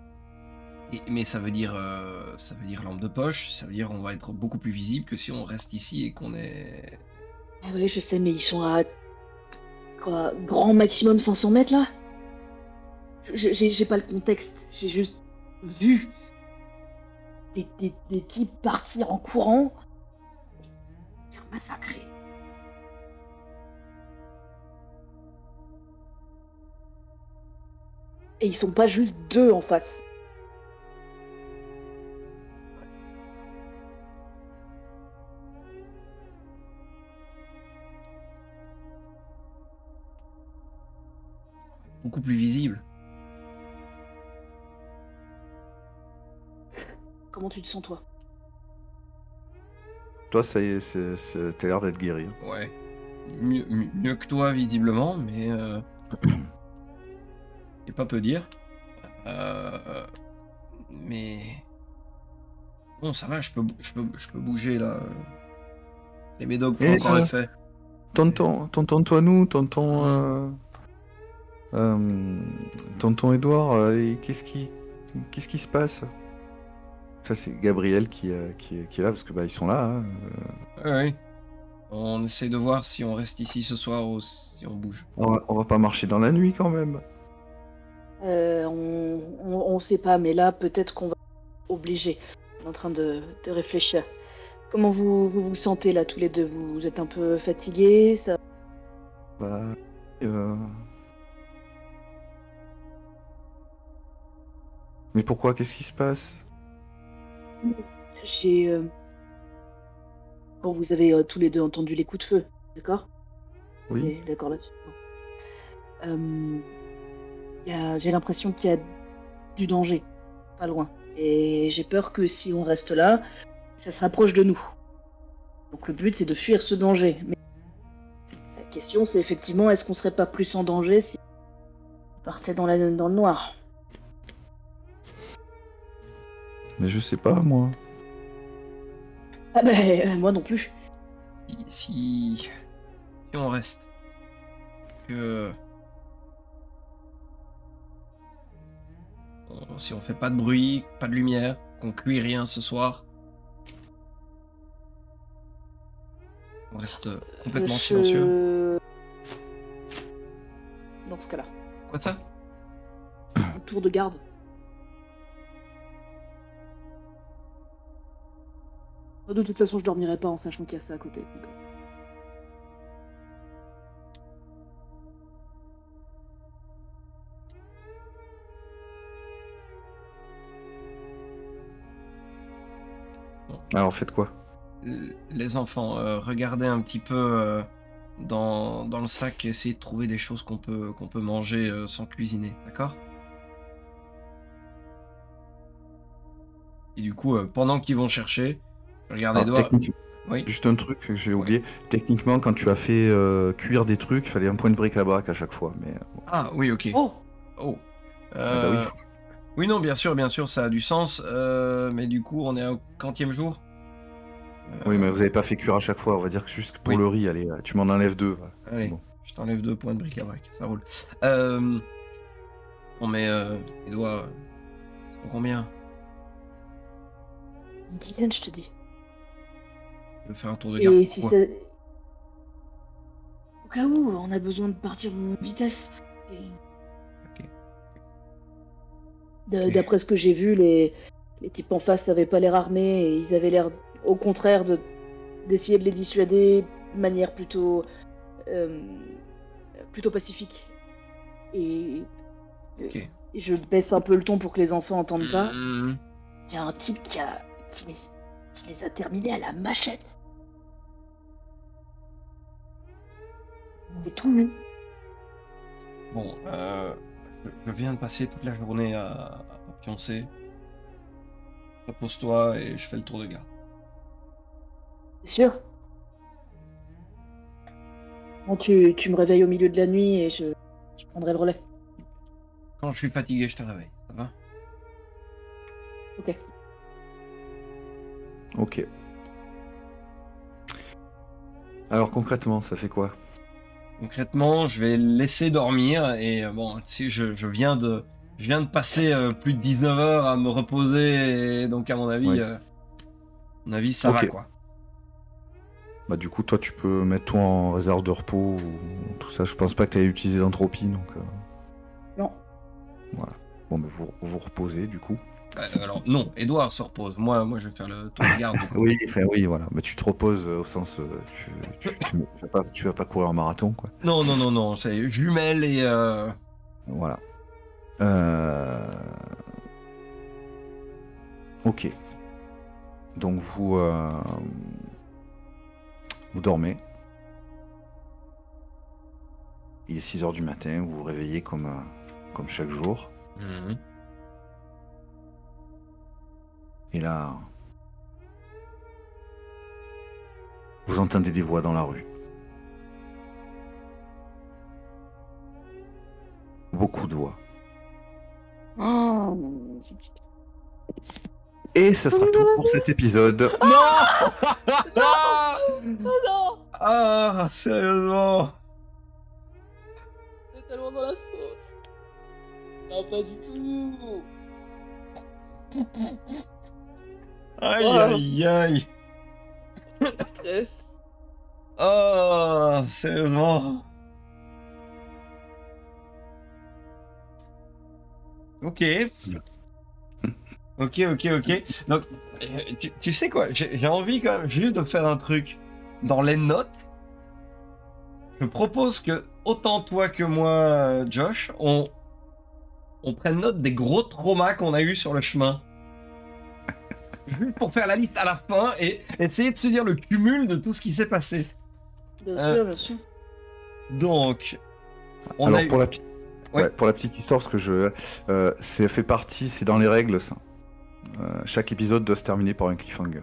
Mais ça veut dire lampe de poche, ça veut dire on va être beaucoup plus visible que si on reste ici et qu'on est... Ah ouais, je sais, mais ils sont à quoi, grand maximum 500 mètres là. J'ai pas le contexte. J'ai juste vu des types partir en courant. Faire massacrer. Et ils sont pas juste deux en face. beaucoup plus visible. Comment tu te sens toi? Toi, ça y est, t'as l'air d'être guéri. Ouais. Mieux que toi, visiblement, mais c'est pas peu dire. Mais bon, ça va, je peux bouger là. Les médocs font Et encore effet. tonton Toinou, tonton Édouard, et qu'est-ce qui se passe? Ça, c'est Gabriel qui est là, parce que ils sont là. Hein. Oui. On essaie de voir si on reste ici ce soir ou si on bouge. On va pas marcher dans la nuit quand même. On sait pas, mais là, peut-être qu'on va être obligé. On est en train de réfléchir. Comment vous sentez là, tous les deux? Vous êtes un peu fatigués, ça... Bah, Mais pourquoi? Qu'est-ce qui se passe? J'ai... Bon, vous avez tous les deux entendu les coups de feu, d'accord? Oui. Et d'accord là-dessus. J'ai l'impression qu'il y a du danger, pas loin. Et j'ai peur que si on reste là, ça se rapproche de nous. Donc le but, c'est de fuir ce danger. Mais la question, c'est effectivement, est-ce qu'on serait pas plus en danger si on partait dans le noir? Mais je sais pas, moi. Ah ben, moi non plus. Si on reste, que si on fait pas de bruit, pas de lumière, qu'on cuit rien ce soir, on reste complètement silencieux. Dans ce cas-là. Quoi ça? Un tour de garde. De toute façon, je dormirai pas en sachant qu'il y a ça à côté. Donc... Alors faites quoi? Les enfants, regardez un petit peu dans le sac et essayez de trouver des choses qu'on peut manger sans cuisiner, d'accord? Et du coup, pendant qu'ils vont chercher, regardez Alors, Edouard. Oui. Juste un truc que j'ai oublié. Techniquement, quand tu as fait cuire des trucs, il fallait un point de bric-à-brac à chaque fois. Mais bon. Ah oui, ok. Oh. Oui. Oui, non, bien sûr, ça a du sens. Mais du coup, on est au 40e jour. Oui, mais vous n'avez pas fait cuire à chaque fois. On va dire que juste pour le riz, allez, tu m'en enlèves 2. Voilà. Allez, bon. Je t'enlève 2 points de bric-à-brac, ça roule. Bon, mais Edouard, c'est pour combien? Une dizaine, je te dis. Tu veux faire un tour de garde? Et si c'est... Au cas où, on a besoin de partir en vitesse. Ok. D'après ce que j'ai vu, les types en face n'avaient pas l'air armés et ils avaient l'air, au contraire, d'essayer de les dissuader de manière plutôt pacifique. Et je baisse un peu le ton pour que les enfants entendent pas. Il y a un type qui les a terminés à la machette. Et tout nu. Bon, je viens de passer toute la journée à pioncer. Repose-toi et je fais le tour de garde. C'est sûr. Bon, tu me réveilles au milieu de la nuit et je prendrai le relais. Quand je suis fatigué, je te réveille, ça va? Ok. Alors concrètement, ça fait quoi? Concrètement, je vais le laisser dormir et bon, si je viens de passer plus de 19 heures à me reposer et donc à mon avis, ça va quoi. Bah du coup, toi, tu peux mettre toi en réserve de repos ou tout ça. Je pense pas que tu aies utilisé d'entropie, donc. Non. Voilà. Bon, mais vous reposez du coup. Alors non, Edouard se repose. Moi, je vais faire le tour de garde. Oui, voilà. Mais tu te reposes au sens, tu vas pas courir un marathon, quoi. Non. C'est jumelles et. Voilà. Ok. Donc vous dormez. Il est 6h du matin. Vous vous réveillez comme chaque jour. Mmh. Et là, Vous entendez des voix dans la rue. Beaucoup de voix. Oh, Et ce sera tout pour cet épisode. Non. oh non, Ah, sérieusement. c'est tellement dans la sauce. Non, pas du tout. Aïe, Wow. aïe, aïe. Le stress. Oh, sérieusement. Ok. Ok. Donc, tu sais quoi, j'ai envie quand même juste de faire un truc. Dans les notes, je propose que, autant toi que moi, Josh, on prenne note des gros traumas qu'on a eu sur le chemin. Juste pour faire la liste à la fin et essayer de se dire le cumul de tout ce qui s'est passé. Bien sûr, bien sûr. Donc, on Alors a eu... pour la, Ouais. pour la petite histoire, parce que c'est fait partie, c'est dans les règles ça. Chaque épisode doit se terminer par un cliffhanger.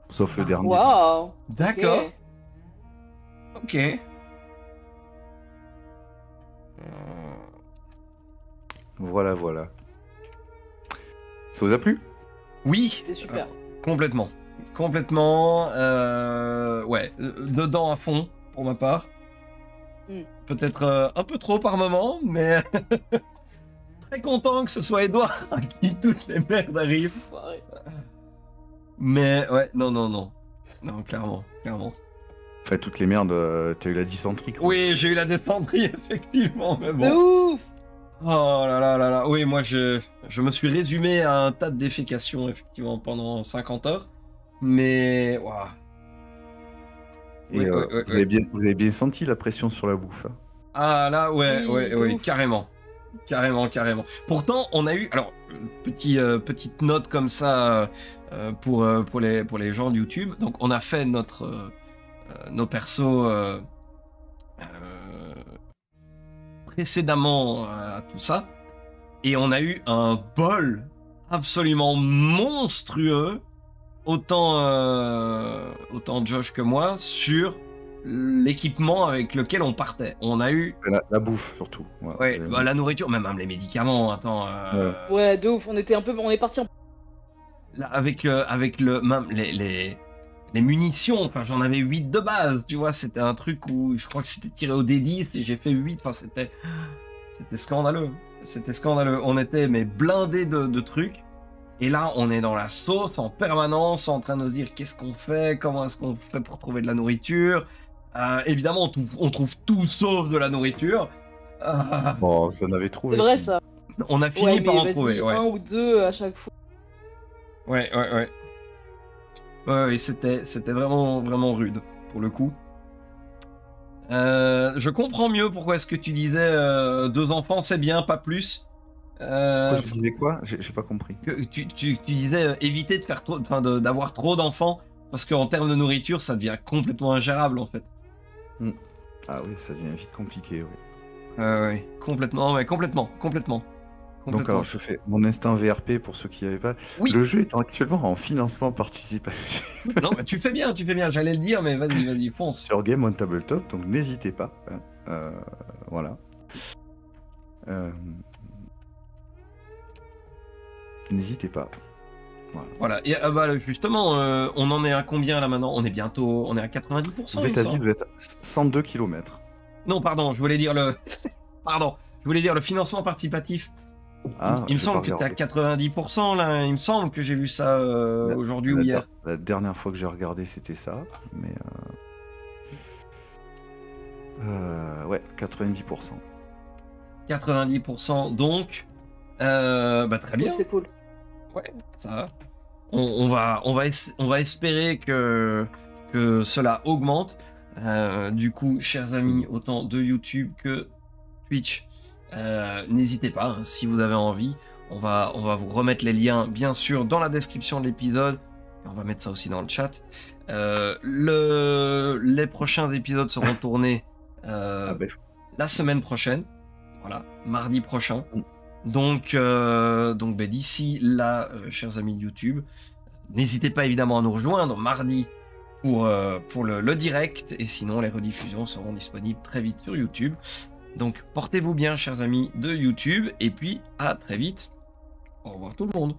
Sauf le dernier. Waouh. D'accord. Ok. Ok. Voilà. Ça vous a plu? Oui, C'était super. complètement. Ouais, dedans à fond, pour ma part. Peut-être un peu trop par moment, mais très content que ce soit Edouard à qui toutes les merdes arrivent. Ouais. Mais ouais, non. Non, clairement. Enfin, toutes les merdes, t'as eu la dysenterie. Quoi. Oui, j'ai eu la descendrie, effectivement, mais De bon. ouf. Oh là. Oui, moi, je me suis résumé à un tas de défécations, effectivement, pendant 50 heures. Mais, waouh. Et Ouais. vous avez bien senti la pression sur la bouffe. Hein. Ah là, Oui, de ouais, ouf. carrément. Pourtant, on a eu, alors, petite note comme ça pour les gens de YouTube. Donc, on a fait nos persos précédemment à tout ça, et on a eu un bol absolument monstrueux, autant Josh que moi, sur l'équipement avec lequel on partait. On a eu La bouffe surtout. ouais, bah, la nourriture, même les médicaments. Attends, Ouais, de ouf. On est parti en. là, avec même les munitions. Enfin, j'en avais 8 de base. Tu vois, c'était un truc où je crois que c'était tiré au D10 et j'ai fait 8. Enfin, c'était scandaleux. On était mais blindés de trucs. Et là, on est dans la sauce en permanence, en train de se dire qu'est-ce qu'on fait, comment est-ce qu'on fait pour trouver de la nourriture. Évidemment, on trouve tout sauf de la nourriture. Bon, vous en avez trouvé. C'est vrai ça. On a fini Ouais, par mais en vas-y, trouver. Ouais. un ou deux à chaque fois. Ouais. Ouais, c'était vraiment rude, pour le coup. Je comprends mieux pourquoi est-ce que tu disais 2 enfants, c'est bien, pas plus. Pourquoi je disais quoi? J'ai pas compris. Que tu disais éviter de faire trop, enfin d'avoir trop d'enfants, parce qu'en termes de nourriture, ça devient complètement ingérable, en fait. Ah oui, ça devient vite compliqué, oui. Ouais, complètement. Donc alors, je fais mon instant VRP pour ceux qui n'avaient pas. Oui. Le jeu est actuellement en financement participatif Non, mais tu fais bien. J'allais le dire, mais vas-y, fonce. sur Game on Tabletop, donc n'hésitez pas. Hein. Voilà. N'hésitez pas. Voilà. Et bah, justement, on en est à combien là maintenant? On est à 90%. Vous il êtes me à semble. vous êtes à 102 km. Non, pardon, je voulais dire le financement participatif. Ah, Il me j'ai semble pas que tu es à regardé. 90% là. Il me semble que j'ai vu ça aujourd'hui ou hier. La dernière fois que j'ai regardé, c'était ça. Mais. Ouais, 90%. 90%, donc. Bah, très bien. Cool, c'est cool. Ouais, ça. On va espérer que cela augmente. Du coup, chers amis, autant de YouTube que Twitch, n'hésitez pas, hein, si vous avez envie. On va vous remettre les liens, bien sûr, dans la description de l'épisode. Et on va mettre ça aussi dans le chat. Les prochains épisodes seront tournés la semaine prochaine. Voilà, mardi prochain. Donc bah, d'ici là, chers amis de YouTube, n'hésitez pas évidemment à nous rejoindre mardi pour le direct, et sinon les rediffusions seront disponibles très vite sur YouTube. Donc portez-vous bien, chers amis de YouTube, et puis à très vite. Au revoir tout le monde.